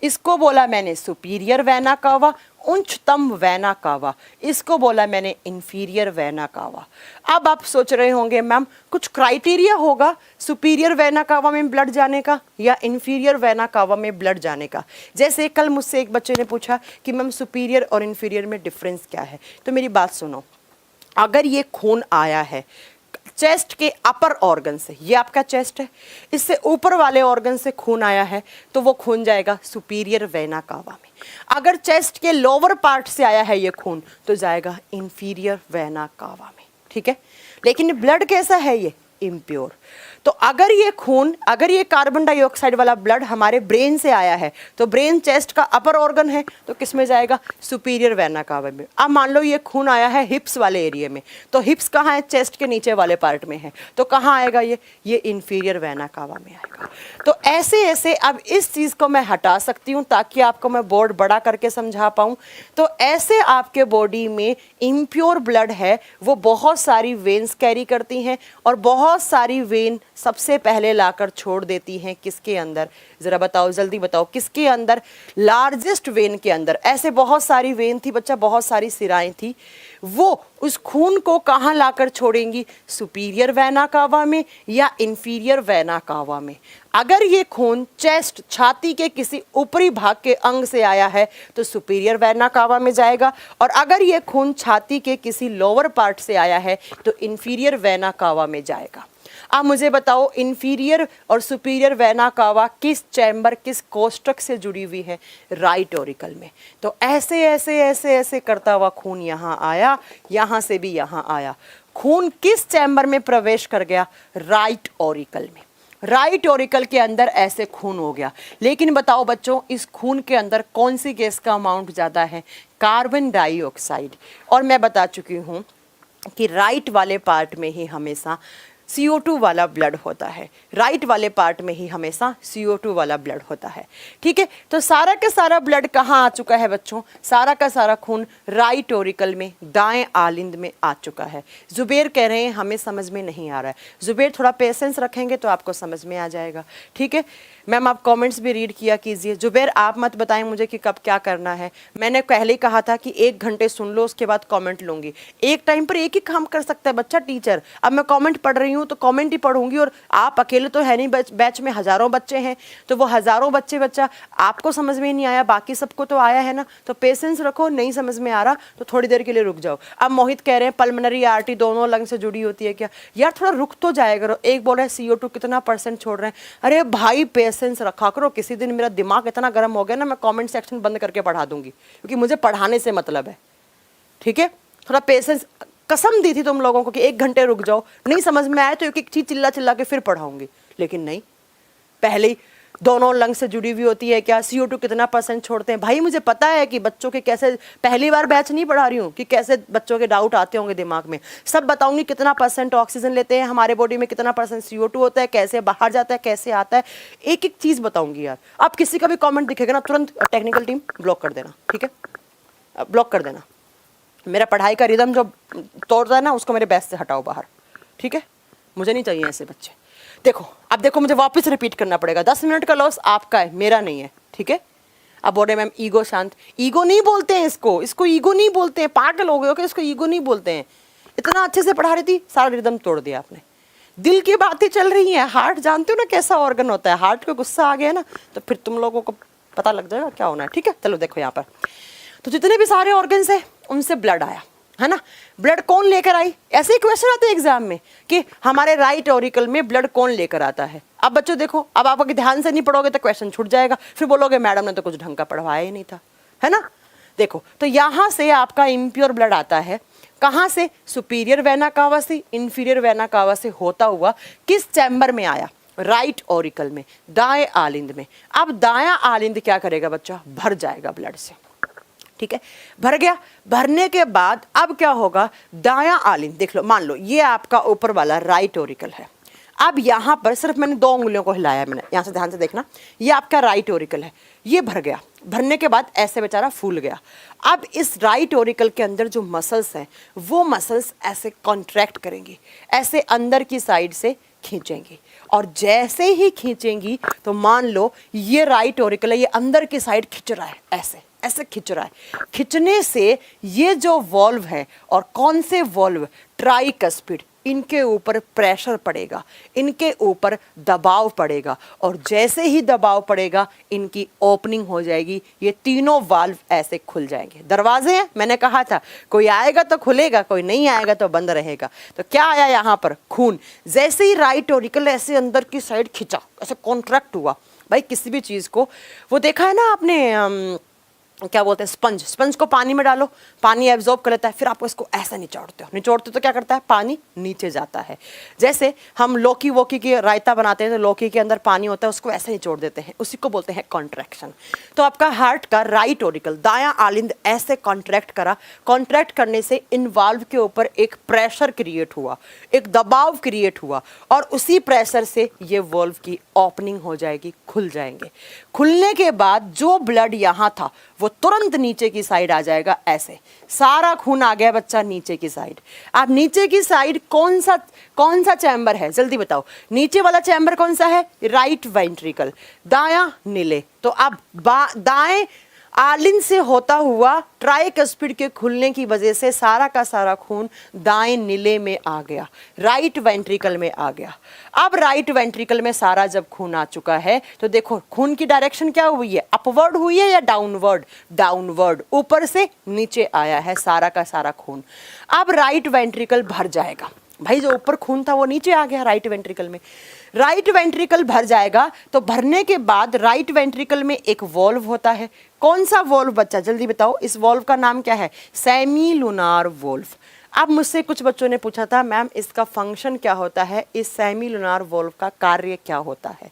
इसको बोला मैंने सुपीरियर वेना कावा, उच्चतम वेना कावा। इसको बोला मैंने इंफीरियर वेना कावा। अब आप सोच रहे होंगे मैम कुछ क्राइटेरिया होगा सुपीरियर वेना कावा में ब्लड जाने का या इंफीरियर वेना कावा में ब्लड जाने का। जैसे कल मुझसे एक बच्चे ने पूछा कि मैम सुपीरियर और इंफीरियर में डिफरेंस क्या है। तो मेरी बात सुनो, अगर ये खून आया है चेस्ट के अपर ऑर्गन से, ये आपका चेस्ट है, इससे ऊपर वाले ऑर्गन से खून आया है तो वो खून जाएगा सुपीरियर वेना कावा में। अगर चेस्ट के लोअर पार्ट से आया है ये खून तो जाएगा इंफीरियर वेना कावा में, ठीक है। लेकिन ब्लड कैसा है, ये इम्प्योर। तो अगर ये खून, अगर ये कार्बन डाइऑक्साइड वाला ब्लड हमारे ब्रेन से आया है तो ब्रेन चेस्ट का अपर ऑर्गन है तो किस में जाएगा, सुपीरियर वेना कावा में। अब मान लो ये खून आया है हिप्स वाले एरिया में, तो हिप्स कहाँ है, चेस्ट के नीचे वाले पार्ट में है, तो कहाँ आएगा ये इंफीरियर वेना कावा में आएगा। तो ऐसे ऐसे अब इस चीज़ को मैं हटा सकती हूँ ताकि आपको मैं बोर्ड बड़ा करके समझा पाऊँ। तो ऐसे आपके बॉडी में इम्प्योर ब्लड है, वो बहुत सारी वेन्स कैरी करती हैं और बहुत सारी वेन सबसे पहले लाकर छोड़ देती हैं किसके अंदर, जरा बताओ, जल्दी बताओ, किसके अंदर, लार्जेस्ट वेन के अंदर। ऐसे बहुत सारी वेन थी बच्चा, बहुत सारी सिराएं थी, वो उस खून को कहाँ लाकर छोड़ेंगी, सुपीरियर वेना कावा में या इंफीरियर वेना कावा में। अगर ये खून चेस्ट, छाती के किसी ऊपरी भाग के अंग से आया है तो सुपीरियर वेना कावा में जाएगा, और अगर ये खून छाती के किसी लोअर पार्ट से आया है तो इंफीरियर वेना कावा में जाएगा। अब मुझे बताओ इंफीरियर और सुपीरियर वेना कावा किस चैम्बर, किस कोष्ठक से जुड़ी हुई है? राइट ऑरिकल में। तो ऐसे ऐसे ऐसे ऐसे करता हुआ खून यहाँ आया, यहाँ से भी यहाँ आया। खून किस चैम्बर में प्रवेश कर गया? राइट ऑरिकल में। राइट ऑरिकल के अंदर ऐसे खून हो गया। लेकिन बताओ बच्चों, इस खून के अंदर कौन सी गैस का अमाउंट ज़्यादा है? Carbon dioxide. और मैं बता चुकी हूँ कि राइट वाले पार्ट में ही हमेशा CO2 वाला ब्लड होता है। राइट वाले पार्ट में ही हमेशा CO2 वाला ब्लड होता है। ठीक है, तो सारा का सारा ब्लड कहाँ आ चुका है बच्चों? सारा का सारा खून राइट ऑरिकल में, दाएं आलिंद में आ चुका है। जुबेर कह रहे हैं हमें समझ में नहीं आ रहा है। जुबेर थोड़ा पेशेंस रखेंगे तो आपको समझ में आ जाएगा। ठीक है मैम, आप कमेंट्स भी रीड किया कीजिए। जुबेर आप मत बताएं मुझे कि कब क्या करना है। मैंने पहले ही कहा था कि 1 घंटे सुन लो, उसके बाद कमेंट लूंगी। एक टाइम पर एक ही काम कर सकता है बच्चा टीचर। अब मैं कमेंट पढ़ रही हूँ तो कमेंट ही पढ़ूंगी, और आप अकेले तो है नहीं, बैच में हजारों बच्चे हैं, तो वो हजारों बच्चा आपको समझ में नहीं आया, बाकी सबको तो आया है ना। तो पेशेंस रखो, नहीं समझ में आ रहा तो थोड़ी देर के लिए रुक जाओ। अब मोहित कह रहे हैं पल्मोनरी आर्टरी दोनों लंग से जुड़ी होती है क्या? यार थोड़ा रुक तो जाया करो। एक बोल रहा है CO2 कितना % छोड़ रहे हैं। अरे भाई पेशेंस रखा करो। किसी दिन मेरा दिमाग इतना गर्म हो गया ना, मैं कमेंट सेक्शन बंद करके पढ़ा दूंगी, क्योंकि मुझे पढ़ाने से मतलब है। ठीक है, थोड़ा पेशेंस। कसम दी थी तुम लोगों को कि 1 घंटे रुक जाओ, नहीं समझ में आए तो एक एक चीज चिल्ला चिल्ला के फिर पढ़ाऊंगी, लेकिन नहीं, पहले ही दोनों लंग से जुड़ी हुई होती है क्या? CO2 कितना % छोड़ते हैं? भाई मुझे पता है कि बच्चों के कैसे, पहली बार बैच नहीं पढ़ा रही हूँ कि कैसे बच्चों के डाउट आते होंगे दिमाग में। सब बताऊंगी कितना % ऑक्सीजन लेते हैं हमारे बॉडी में, कितना % CO2 होता है, कैसे बाहर जाता है, कैसे आता है, एक एक चीज बताऊंगी यार। आप किसी का भी कॉमेंट दिखेगा ना, तुरंत टेक्निकल टीम ब्लॉक कर देना। ठीक है, ब्लॉक कर देना। मेरा पढ़ाई का रिदम जो तोड़ता है ना, उसको मेरे बैच से हटाओ बाहर। ठीक है, मुझे नहीं चाहिए ऐसे बच्चे। देखो अब देखो, मुझे वापस रिपीट करना पड़ेगा। 10 मिनट का लॉस आपका है, मेरा नहीं है। ठीक है, अब बोल रहे मैम ईगो शांत। ईगो नहीं बोलते हैं इसको ईगो नहीं बोलते हैं। पागल हो गए हो कि इसको ईगो नहीं बोलते हैं। इतना अच्छे से पढ़ा रही थी, सारा रिदम तोड़ दिया आपने। दिल की बातें चल रही हैं। हार्ट जानते हो ना कैसा ऑर्गन होता है? हार्ट को गुस्सा आ गया ना तो फिर तुम लोगों को पता लग जाएगा क्या होना है। ठीक है, चलो देखो यहाँ पर तो जितने भी सारे ऑर्गन्स है उनसे ब्लड आया है ना। ब्लड कौन लेकर आई? ऐसे ही क्वेश्चन आते हैं एग्जाम में कि हमारे राइट ऑरिकल में ब्लड कौन लेकर आता है। अब बच्चों देखो, अब आप अगर ध्यान से नहीं पढ़ोगे तो क्वेश्चन छूट जाएगा, फिर बोलोगे मैडम ने तो कुछ ढंग का पढ़वाया ही नहीं था, है ना। देखो तो यहां से आपका इम्प्योर ब्लड आता है। कहां से? सुपीरियर वेना कावा से, इंफीरियर वेना कावा से होता हुआ किस चैम्बर में आया? राइट ऑरिकल में, दाएं आलिंद में। अब दायां आलिंद क्या करेगा बच्चा? भर जाएगा ब्लड से। ठीक है, भर गया। भरने के बाद अब क्या होगा? दायां आलिंद देख लो, मान लो ये आपका ऊपर वाला राइट ऑरिकल है। अब यहां पर सिर्फ मैंने 2 उंगलियों को हिलाया, मैंने यहां से ध्यान से देखना, ये आपका राइट ऑरिकल है। ये भर गया। भरने के बाद ऐसे बेचारा फूल गया। अब इस राइट ऑरिकल के अंदर जो मसल्स हैं वो मसल्स ऐसे कॉन्ट्रैक्ट करेंगी, ऐसे अंदर की साइड से खींचेंगी, और जैसे ही खींचेंगी तो मान लो ये राइट ऑरिकल है, ये अंदर की साइड खींच रहा है, ऐसे ऐसे खींच रहा है। खींचने से ये जो वॉल्व है, और कौन से वॉल्व? ट्राइकस्पिड, इनके ऊपर प्रेशर पड़ेगा, इनके ऊपर दबाव पड़ेगा, और जैसे ही दबाव पड़ेगा इनकी ओपनिंग हो जाएगी। ये तीनों वाल्व ऐसे खुल जाएंगे। दरवाजे हैं, मैंने कहा था कोई आएगा तो खुलेगा, कोई नहीं आएगा तो बंद रहेगा। तो क्या आया यहाँ पर? खून। जैसे ही राइट ऑरिकल ऐसे अंदर की साइड खींचा, ऐसे कॉन्ट्रैक्ट हुआ। भाई किसी भी चीज को, वो देखा है ना आपने, क्या बोलते हैं, स्पंज को पानी में डालो, पानी एब्जॉर्ब कर लेता है, फिर आपको इसको ऐसा निचोड़ते हो तो क्या करता है? पानी नीचे जाता है। जैसे हम लौकी वोकी की रायता बनाते हैं तो लौकी के अंदर पानी होता है, उसको ऐसे निचोड़ देते हैं, उसी को बोलते हैं कॉन्ट्रैक्शन। तो आपका हार्ट का राइट ऑरिकल, दायां आलिंद ऐसे कॉन्ट्रैक्ट करा। कॉन्ट्रैक्ट करने से इन वाल्व के ऊपर एक प्रेशर क्रिएट हुआ, एक दबाव क्रिएट हुआ, और उसी प्रेशर से ये वाल्व की ओपनिंग हो जाएगी, खुल जाएंगे। खुलने के बाद जो ब्लड यहाँ था वो तुरंत नीचे की साइड आ जाएगा। ऐसे सारा खून आ गया बच्चा नीचे की साइड। अब नीचे की साइड कौन सा चैम्बर है? जल्दी बताओ, नीचे वाला चैम्बर कौन सा है? राइट वेंट्रिकल, दायां नीले। तो अब दाएं आलिंद से होता हुआ ट्राइकस्पिड के खुलने की वजह से सारा का सारा खून दाएं नीले में आ गया, राइट वेंट्रिकल में आ गया। अब राइट वेंट्रिकल में सारा जब खून आ चुका है तो देखो खून की डायरेक्शन क्या हुई है? अपवर्ड हुई है या डाउनवर्ड? डाउनवर्ड, ऊपर से नीचे आया है सारा का सारा खून। अब राइट वेंट्रिकल भर जाएगा। भाई जो ऊपर खून था वो नीचे आ गया राइट वेंट्रिकल में। राइट वेंट्रिकल भर जाएगा तो भरने के बाद राइट वेंट्रिकल में एक वॉल्व होता है। कौन सा वॉल्व बच्चा, जल्दी बताओ, इस वॉल्व का नाम क्या है? Semilunar valve. अब मुझसे कुछ बच्चों ने पूछा था मैम इसका फंक्शन क्या होता है, इस सेमीलुनार वॉल्व का कार्य क्या होता है?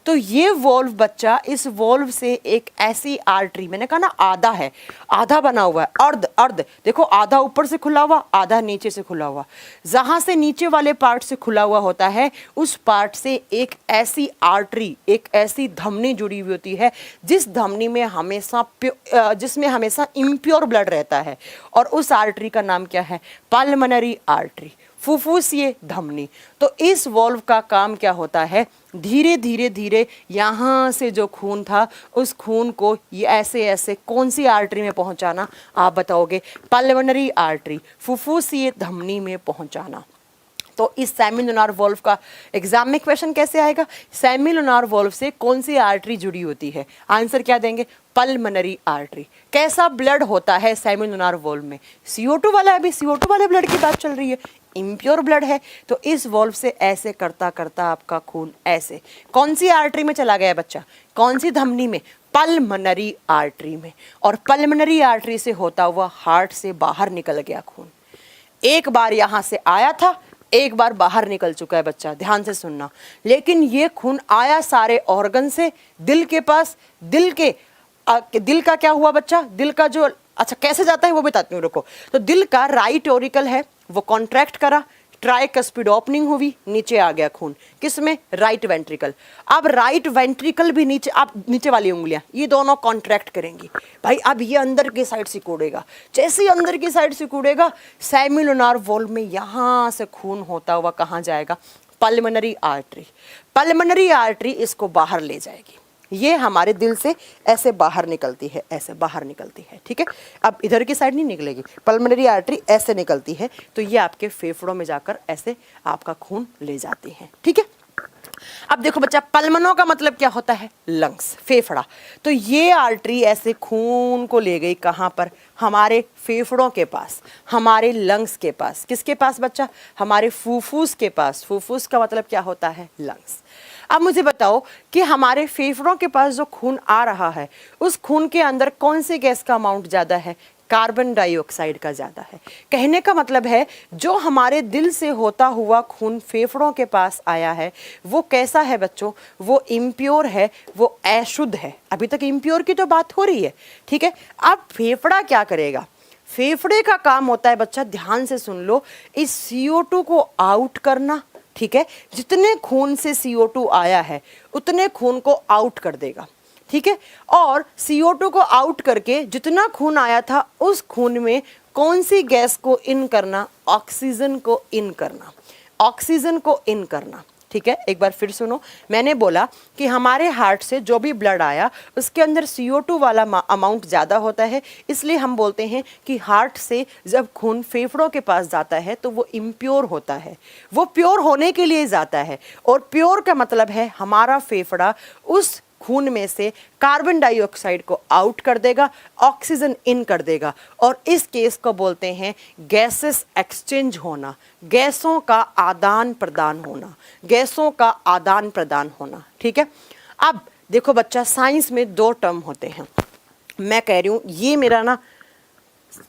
तो ये वॉल्व बच्चा, इस वॉल्व से एक ऐसी आर्टरी, मैंने कहा ना आधा है, आधा बना हुआ है, अर्ध अर्ध, देखो आधा ऊपर से खुला हुआ, आधा नीचे से खुला हुआ। जहां से नीचे वाले पार्ट से खुला हुआ होता है उस पार्ट से एक ऐसी आर्टरी, एक ऐसी धमनी जुड़ी हुई होती है जिस धमनी में हमेशा जिसमें हमेशा इम्प्योर ब्लड रहता है, और उस आर्टरी का नाम क्या है? पल्मोनरी आर्टरी, फुफ्फुसीय धमनी। तो इस वॉल्व का काम क्या होता है? धीरे धीरे धीरे यहाँ से जो खून था उस खून को ये ऐसे ऐसे कौन सी आर्टरी में पहुँचाना, आप बताओगे? पल्मोनरी आर्टरी, फुफ्फुसीय धमनी में पहुँचाना। तो इस सेमीलुनार वॉल्व का एग्जाम में क्वेश्चन कैसे आएगा? सेमीलुनार वॉल्व से कौन सी आर्टरी जुड़ी होती है? आंसर क्या देंगे? Pulmonary artery. कैसा ब्लड होता है सेमीलुनार वॉल्व में? CO2 वाला। अभी CO2 वाले ब्लड की बात चल रही है, इम्प्योर ब्लड है। तो इस वॉल्व से ऐसे करता करता आपका खून ऐसे कौन सी आर्टरी में चला गया बच्चा? कौन सी धमनी में? पल्मोनरी आर्टरी में। और पल्मोनरी आर्टरी से होता हुआ हार्ट से बाहर निकल गया खून। एक बार यहां से आया था, एक बार बाहर निकल चुका है बच्चा, ध्यान से सुनना। लेकिन ये खून आया सारे ऑर्गन से दिल के पास। दिल का क्या हुआ बच्चा? दिल का जो, अच्छा कैसे जाता है वो बताती हूँ, रुको। तो दिल का राइट ऑरिकल है वो कॉन्ट्रैक्ट करा, ट्राइकस्पिड ओपनिंग हुई, नीचे आ गया खून। किसमें? Right ventricle. अब राइट वेंट्रिकल भी नीचे, आप नीचे वाली उंगलियां ये दोनों कॉन्ट्रैक्ट करेंगी भाई। अब ये अंदर की साइड सिकुड़ेगा, जैसे ही अंदर की साइड सिकुड़ेगा सेमीलुनार वॉल्व में यहां से खून होता हुआ कहां जाएगा? Pulmonary artery. पल्मोनरी आर्टरी इसको बाहर ले जाएगी। ये हमारे दिल से ऐसे बाहर निकलती है, ऐसे बाहर निकलती है, ठीक है। अब इधर की साइड नहीं निकलेगी, पल्मोनरी आर्टरी ऐसे निकलती है, तो ये आपके फेफड़ों में जाकर ऐसे आपका खून ले जाती है, ठीक है। अब देखो बच्चा, पल्मनो का मतलब क्या होता है? लंग्स, फेफड़ा। तो ये आर्टरी ऐसे खून को ले गई कहाँ पर? हमारे फेफड़ों के पास, हमारे लंग्स के पास। किसके पास बच्चा? हमारे फुफ्फुस के पास। फुफ्फुस का मतलब क्या होता है? लंग्स। अब मुझे बताओ कि हमारे फेफड़ों के पास जो खून आ रहा है उस खून के अंदर कौन सी गैस का अमाउंट ज़्यादा है? कार्बन डाइऑक्साइड का ज़्यादा है। कहने का मतलब है जो हमारे दिल से होता हुआ खून फेफड़ों के पास आया है वो कैसा है बच्चों? वो इम्प्योर है, वो अशुद्ध है। अभी तक इम्प्योर की तो बात हो रही है, ठीक है। अब फेफड़ा क्या करेगा? फेफड़े का काम होता है बच्चा, ध्यान से सुन लो, इस CO2 को आउट करना, ठीक है। जितने खून से CO2 आया है उतने खून को आउट कर देगा, ठीक है। और CO2 को आउट करके जितना खून आया था उस खून में कौन सी गैस को इन करना? ऑक्सीजन को इन करना, ऑक्सीजन को इन करना, ठीक है। एक बार फिर सुनो, मैंने बोला कि हमारे हार्ट से जो भी ब्लड आया उसके अंदर CO2 वाला अमाउंट ज़्यादा होता है, इसलिए हम बोलते हैं कि हार्ट से जब खून फेफड़ों के पास जाता है तो वो इम्प्योर होता है, वो प्योर होने के लिए जाता है। और प्योर का मतलब है हमारा फेफड़ा उस खून में से कार्बन डाइऑक्साइड को आउट कर देगा, ऑक्सीजन इन कर देगा, और इस केस को बोलते हैं गैसेस एक्सचेंज होना, गैसों का आदान प्रदान होना, गैसों का आदान प्रदान होना, ठीक है। अब देखो बच्चा, साइंस में 2 टर्म होते हैं। मैं कह रही हूँ ये मेरा ना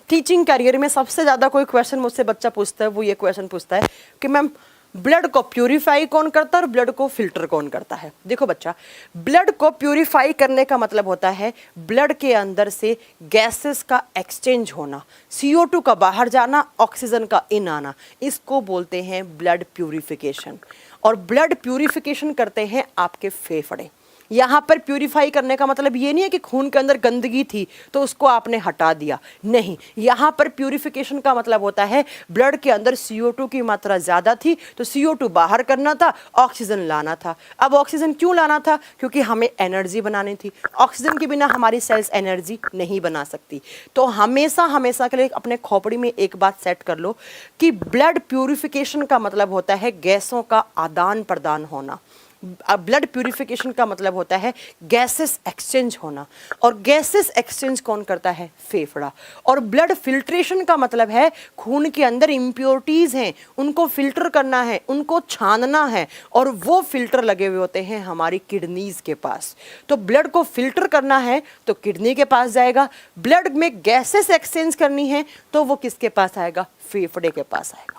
टीचिंग करियर में सबसे ज़्यादा कोई क्वेश्चन मुझसे बच्चा पूछता है, वो ये क्वेश्चन पूछता है कि मैम ब्लड को प्यूरिफाई कौन करता है और ब्लड को फिल्टर कौन करता है? देखो बच्चा, ब्लड को प्यूरिफाई करने का मतलब होता है ब्लड के अंदर से गैसेस का एक्सचेंज होना, CO2 का बाहर जाना, ऑक्सीजन का इन आना, इसको बोलते हैं ब्लड प्यूरिफिकेशन। और ब्लड प्यूरिफिकेशन करते हैं आपके फेफड़े। यहाँ पर प्यूरिफाई करने का मतलब ये नहीं है कि खून के अंदर गंदगी थी तो उसको आपने हटा दिया, नहीं। यहाँ पर प्यूरिफिकेशन का मतलब होता है ब्लड के अंदर CO2 की मात्रा ज़्यादा थी तो CO2 बाहर करना था, ऑक्सीजन लाना था। अब ऑक्सीजन क्यों लाना था? क्योंकि हमें एनर्जी बनानी थी। ऑक्सीजन के बिना हमारी सेल्स एनर्जी नहीं बना सकती। तो हमेशा हमेशा के लिए अपने खोपड़ी में एक बात सेट कर लो कि ब्लड प्यूरिफिकेशन का मतलब होता है गैसों का आदान प्रदान होना। ब्लड प्यूरिफिकेशन का मतलब होता है गैसेस एक्सचेंज होना, और गैसेस एक्सचेंज कौन करता है? फेफड़ा। और ब्लड फिल्ट्रेशन का मतलब है खून के अंदर इम्प्योरिटीज हैं उनको फिल्टर करना है, उनको छानना है, और वो फिल्टर लगे हुए होते हैं हमारी किडनीज के पास। तो ब्लड को फिल्टर करना है तो किडनी के पास जाएगा, ब्लड में गैसेस एक्सचेंज करनी है तो वो किसके पास आएगा? फेफड़े के पास आएगा।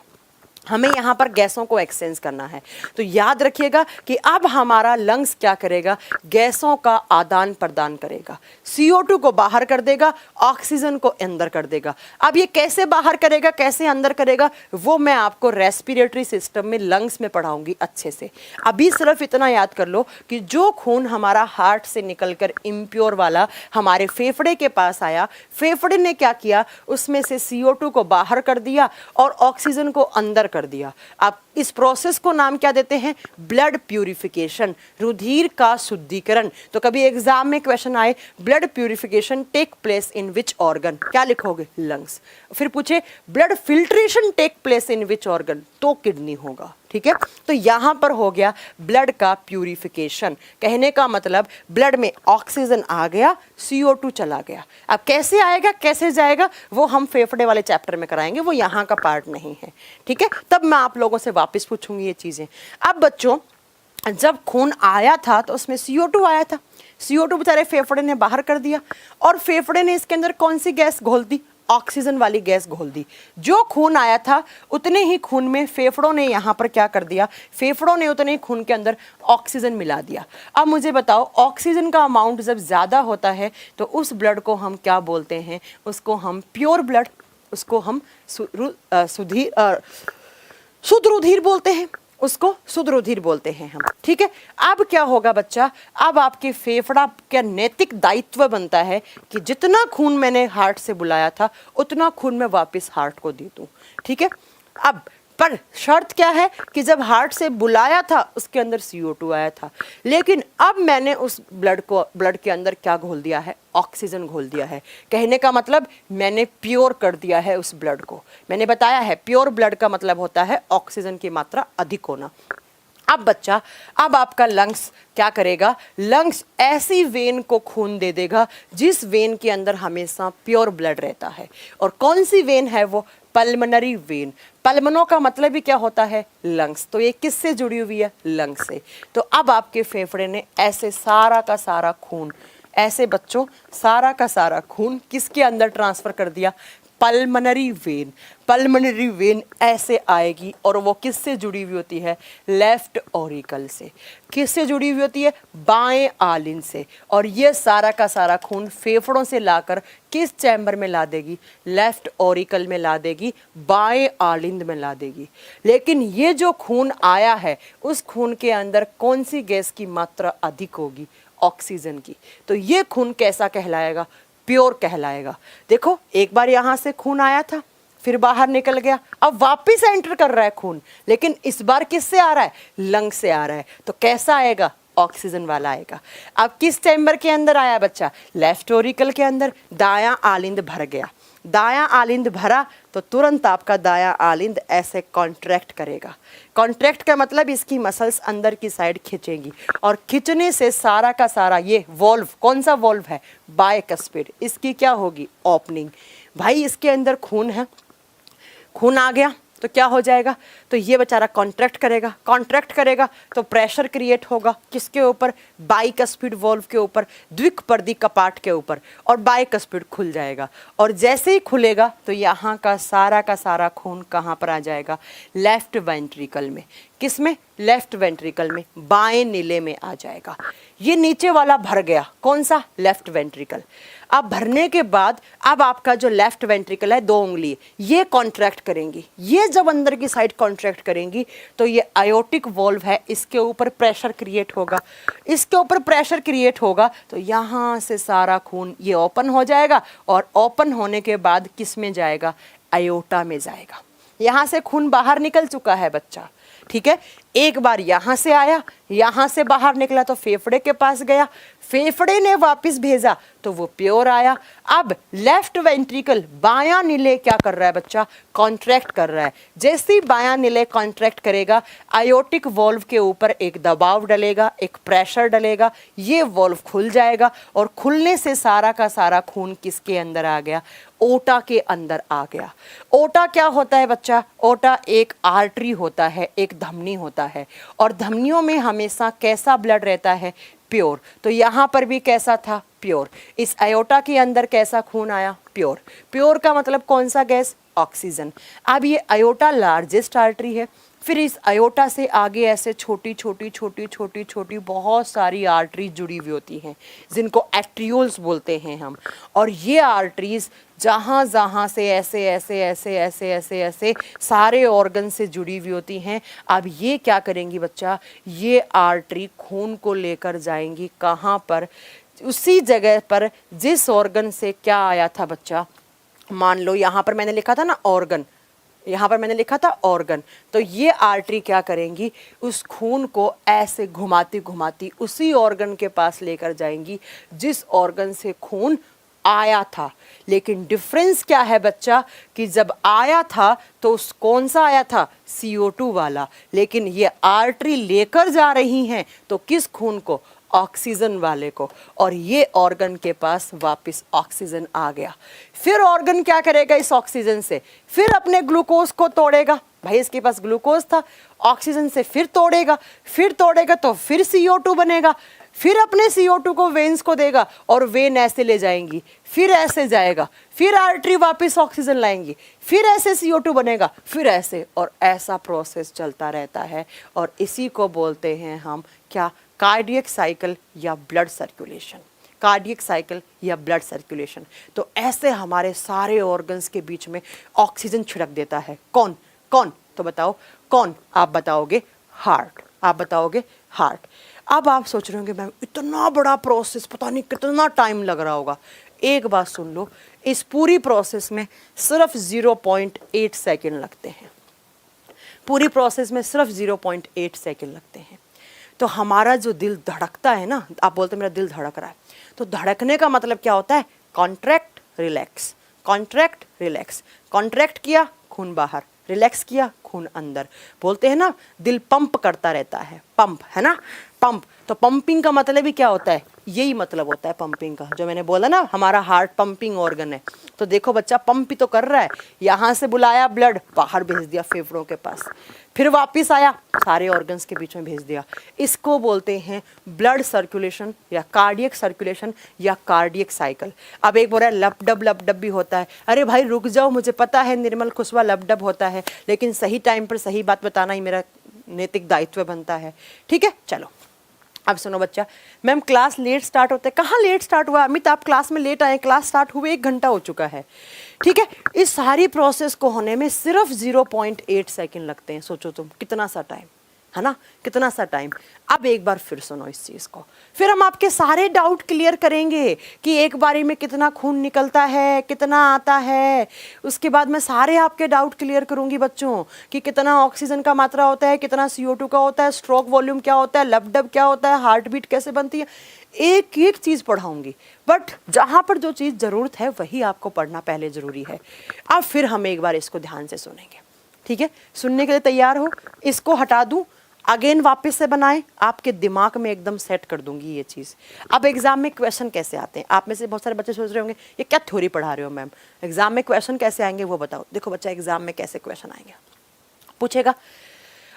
हमें यहाँ पर गैसों को एक्सचेंज करना है। तो याद रखिएगा कि अब हमारा लंग्स क्या करेगा? गैसों का आदान प्रदान करेगा, CO2 को बाहर कर देगा, ऑक्सीजन को अंदर कर देगा। अब ये कैसे बाहर करेगा, कैसे अंदर करेगा, वो मैं आपको रेस्पिरेटरी सिस्टम में, लंग्स में पढ़ाऊंगी अच्छे से। अभी सिर्फ इतना याद कर लो कि जो खून हमारा हार्ट से निकलकर इम्प्योर वाला हमारे फेफड़े के पास आया, फेफड़े ने क्या किया? उसमें से CO2 को बाहर कर दिया और ऑक्सीजन को अंदर कर दिया। आप इस प्रोसेस को नाम क्या देते हैं? ब्लड प्यूरिफिकेशन, रुधिर का शुद्धिकरण। तो कभी एग्जाम में क्वेश्चन आए blood purification take place in which organ, क्या लिखोगे? लंग्स। फिर पूछे blood filtration take place in which organ, तो किडनी होगा। ठीक है, तो यहां पर हो गया ब्लड का प्यूरिफिकेशन। कहने का मतलब ब्लड में ऑक्सीजन आ गया, CO2 चला गया। अब कैसे आएगा, कैसे जाएगा, वो हम फेफड़े वाले चैप्टर में कराएंगे, वो यहाँ का पार्ट नहीं है। ठीक है, तब मैं आप लोगों से वापस पूछूंगी ये चीजें। अब बच्चों, जब खून आया था तो उसमें CO2 आया था, CO2 बेचारे फेफड़े ने बाहर कर दिया, और फेफड़े ने इसके अंदर कौन सी गैस घोल दी? ऑक्सीजन वाली गैस घोल दी। जो खून आया था उतने ही खून में फेफड़ों ने यहाँ पर क्या कर दिया? फेफड़ों ने उतने ही खून के अंदर ऑक्सीजन मिला दिया। अब मुझे बताओ, ऑक्सीजन का अमाउंट जब ज़्यादा होता है तो उस ब्लड को हम क्या बोलते हैं? उसको हम प्योर ब्लड, उसको हम शुद्ध रुधिर बोलते हैं, उसको शुद्ध रुधिर बोलते हैं हम। ठीक है, अब क्या होगा बच्चा? अब आपके फेफड़ा का नैतिक दायित्व बनता है कि जितना खून मैंने हार्ट से बुलाया था उतना खून मैं वापस हार्ट को दे दूं। ठीक है, अब पर शर्त क्या है कि जब हार्ट से बुलाया था उसके अंदर CO2 आया था, लेकिन अब मैंने उस ब्लड के अंदर क्या घोल दिया है? ऑक्सीजन घोल दिया है। कहने का मतलब मैंने प्योर कर दिया है उस ब्लड को। मैंने बताया है प्योर ब्लड का मतलब होता है ऑक्सीजन की मात्रा अधिक होना। अब बच्चा, अब आपका लंग्स क्या करेगा? लंग्स ऐसी वेन को खून दे देगा जिस वेन के अंदर हमेशा प्योर ब्लड रहता है। और कौन सी वेन है वो? Pulmonary when. पल्मनो का मतलब ही क्या होता है? लंग्स। तो ये किससे जुड़ी हुई है? लंग्स से। तो अब आपके फेफड़े ने ऐसे सारा का सारा खून, ऐसे बच्चों सारा का सारा खून किसके अंदर ट्रांसफर कर दिया? Pulmonary when. पल्मनरी वेन ऐसे आएगी और वो किससे जुड़ी हुई होती है? लेफ्ट ऑरिकल से। किससे जुड़ी हुई होती है? बाएं आलिंद से। और ये सारा का सारा खून फेफड़ों से लाकर किस चैम्बर में ला देगी? लेफ्ट ऑरिकल में ला देगी, बाएं आलिंद में ला देगी। लेकिन ये जो खून आया है उस खून के अंदर कौन सी गैस की मात्रा अधिक होगी? ऑक्सीजन की। तो ये खून कैसा कहलाएगा? प्योर कहलाएगा। देखो, एक बार यहां से खून आया था, फिर बाहर निकल गया, अब वापस एंटर कर रहा है खून, लेकिन इस बार किससे आ रहा है? लंग से आ रहा है। तो कैसा आएगा? ऑक्सीजन वाला आएगा। अब किस चैम्बर के अंदर आया बच्चा? लेफ्ट ऑरिकल के अंदर। दायां आलिंद भर गया। दायां आलिंद भरा तो तुरंत आपका दायां आलिंद ऐसे कॉन्ट्रैक्ट करेगा। कॉन्ट्रैक्ट का मतलब इसकी मसल्स अंदर की साइड खींचेंगी, और खींचने से सारा का सारा ये वॉल्व, कौन सा वॉल्व है? बायकस्पिड, इसकी क्या होगी? ओपनिंग। भाई इसके अंदर खून है, खून आ गया तो क्या हो जाएगा? तो ये बेचारा कॉन्ट्रैक्ट करेगा। कॉन्ट्रैक्ट करेगा तो प्रेशर क्रिएट होगा किसके ऊपर? बाइकस्पिड वॉल्व के ऊपर, द्विकपर्दी कपाट के ऊपर, और बाइकस्पिड खुल जाएगा। और जैसे ही खुलेगा तो यहाँ का सारा खून कहाँ पर आ जाएगा? लेफ्ट वेंट्रिकल में। किस में? लेफ्ट वेंट्रिकल में, बाएं नीले में आ जाएगा। ये नीचे वाला भर गया, कौन सा? Left ventricle. अब भरने के बाद अब आपका जो लेफ्ट वेंट्रिकल है, 2 उंगली ये कॉन्ट्रैक्ट करेंगी। ये जब अंदर की साइड कॉन्ट्रैक्ट करेंगी तो ये आयोटिक वॉल्व है, इसके ऊपर प्रेशर क्रिएट होगा। इसके ऊपर प्रेशर क्रिएट होगा तो यहाँ से सारा खून ये ओपन हो जाएगा, और ओपन होने के बाद किस में जाएगा? आयोटा में जाएगा। यहाँ से खून बाहर निकल चुका है बच्चा, ठीक है। एक बार यहाँ से आया, यहाँ से बाहर निकला तो फेफड़े के पास गया, फेफड़े ने वापस भेजा तो वो प्योर आया। अब लेफ्ट वेंट्रिकल बायां नीले क्या कर रहा है बच्चा, कॉन्ट्रैक्ट कर रहा है। जैसे ही बायां नीले कॉन्ट्रैक्ट करेगा, आयोटिक वॉल्व के ऊपर एक दबाव डलेगा, एक प्रेशर डलेगा, ये वॉल्व खुल जाएगा और खुलने से सारा का सारा खून किसके अंदर आ गया, ओटा के अंदर आ गया। ओटा क्या होता है बच्चा, ओटा एक आर्टरी होता है, एक धमनी होता है, और धमनियों में हमेशा कैसा ब्लड रहता है, प्योर। तो यहाँ पर भी कैसा था, प्योर। इस आयोटा के अंदर कैसा खून आया, प्योर। प्योर का मतलब कौन सा गैस, ऑक्सीजन। अब ये आयोटा लार्जेस्ट आर्टरी है, फिर इस आयोटा से आगे ऐसे छोटी छोटी छोटी छोटी छोटी बहुत सारी आर्टरीज जुड़ी हुई होती हैं, जिनको एट्रियोल्स बोलते हैं हम। और ये आर्टरीज जहाँ जहाँ से ऐसे ऐसे ऐसे ऐसे ऐसे ऐसे सारे ऑर्गन से जुड़ी हुई होती हैं। अब ये क्या करेंगी बच्चा, ये आर्टरी खून को लेकर जाएंगी कहाँ पर, उसी जगह पर जिस ऑर्गन से क्या आया था बच्चा। मान लो यहाँ पर मैंने लिखा था ना ऑर्गन, यहाँ पर मैंने लिखा था ऑर्गन, तो ये आर्टरी क्या करेंगी, उस खून को ऐसे घुमाती घुमाती उसी ऑर्गन के पास लेकर जाएंगी जिस ऑर्गन से खून आया था। लेकिन डिफरेंस क्या है बच्चा, कि जब आया था तो उस कौन सा आया था, CO2 वाला, लेकिन ये आर्टरी लेकर जा रही हैं तो किस खून को, ऑक्सीजन वाले को, और ये ऑर्गन के पास वापस ऑक्सीजन आ गया। फिर ऑर्गन क्या करेगा इस ऑक्सीजन से, फिर अपने ग्लूकोज को तोड़ेगा, भाई इसके पास ग्लूकोज था, ऑक्सीजन से फिर तोड़ेगा तो फिर CO2 बनेगा, फिर अपने CO2 को वेन्स को देगा और वेन ऐसे ले जाएंगी, फिर ऐसे जाएगा, फिर आर्टरी वापस ऑक्सीजन लाएंगी, फिर ऐसे CO2 बनेगा, फिर ऐसे, और ऐसा प्रोसेस चलता रहता है। और इसी को बोलते हैं हम क्या, कार्डियक साइकिल या ब्लड सर्कुलेशन। कार्डियक साइकिल या ब्लड सर्कुलेशन। तो ऐसे हमारे सारे ऑर्गन्स के बीच में ऑक्सीजन छिड़क देता है। कौन कौन, तो बताओ कौन, आप बताओगे हार्ट, आप बताओगे हार्ट। अब आप सोच रहे होंगे मैम इतना बड़ा प्रोसेस, पता नहीं कितना टाइम लग रहा होगा। एक बात सुन लो, इस पूरी प्रोसेस में सिर्फ 0.8 सेकेंड लगते हैं, पूरी प्रोसेस में सिर्फ 0.8 सेकेंड लगते हैं। तो हमारा जो दिल धड़कता है ना, आप बोलते मेरा दिल धड़क रहा है, तो धड़कने का मतलब क्या होता है, contract relax, contract relax. Contract किया खून बाहर, रिलैक्स किया खून अंदर। बोलते हैं ना दिल पंप करता रहता है, पंप है ना, पंप। तो पंपिंग का मतलब ही क्या होता है, यही मतलब होता है पंपिंग का, जो मैंने बोला ना हमारा हार्ट पंपिंग ऑर्गन है। तो देखो बच्चा पंप ही तो कर रहा है, यहाँ से बुलाया ब्लड, बाहर भेज दिया फेफड़ों के पास, फिर वापस आया सारे ऑर्गन्स के बीच में भेज दिया। इसको बोलते हैं ब्लड सर्कुलेशन या कार्डियक सर्कुलेशन या कार्डियक साइकिल। अब एक बोल रहा है लपडब भी होता है। अरे भाई रुक जाओ, मुझे पता है निर्मल कुशवाहा लपडब होता है, लेकिन सही टाइम पर सही बात बताना ही मेरा नैतिक दायित्व बनता है। ठीक है, चलो अब सुनो बच्चा, मैम क्लास लेट स्टार्ट होता है, कहाँ लेट स्टार्ट हुआ अमित, आप क्लास में लेट आए, क्लास स्टार्ट हुए 1 घंटा हो चुका है। ठीक है, इस सारी प्रोसेस को होने में सिर्फ 0.8 सेकेंड लगते हैं। सोचो तुम कितना सा टाइम है ना, कितना सा टाइम। अब एक बार फिर सुनो इस चीज़ को, फिर हम आपके सारे डाउट क्लियर करेंगे कि एक बारी में कितना खून निकलता है, कितना आता है। उसके बाद मैं सारे आपके डाउट क्लियर करूंगी बच्चों, कि कितना ऑक्सीजन का मात्रा होता है, कितना CO2 का होता है, स्ट्रोक वॉल्यूम क्या होता है, लपडब क्या होता है, हार्ट बीट कैसे बनती है, एक एक चीज़ पढ़ाऊंगी। बट जहाँ पर जो चीज़ ज़रूरत है वही आपको पढ़ना पहले ज़रूरी है। अब फिर हम एक बार इसको ध्यान से सुनेंगे। ठीक है, सुनने के लिए तैयार हो? इसको हटा दूँ, अगेन वापस से बनाएं, आपके दिमाग में एकदम सेट कर दूंगी ये चीज़। अब एग्जाम में क्वेश्चन कैसे आते हैं, आप में से बहुत सारे बच्चे सोच रहे होंगे ये क्या थ्योरी पढ़ा रहे हो मैम, एग्जाम में क्वेश्चन कैसे आएंगे वो बताओ। देखो बच्चा, एग्जाम में कैसे क्वेश्चन आएंगे, पूछेगा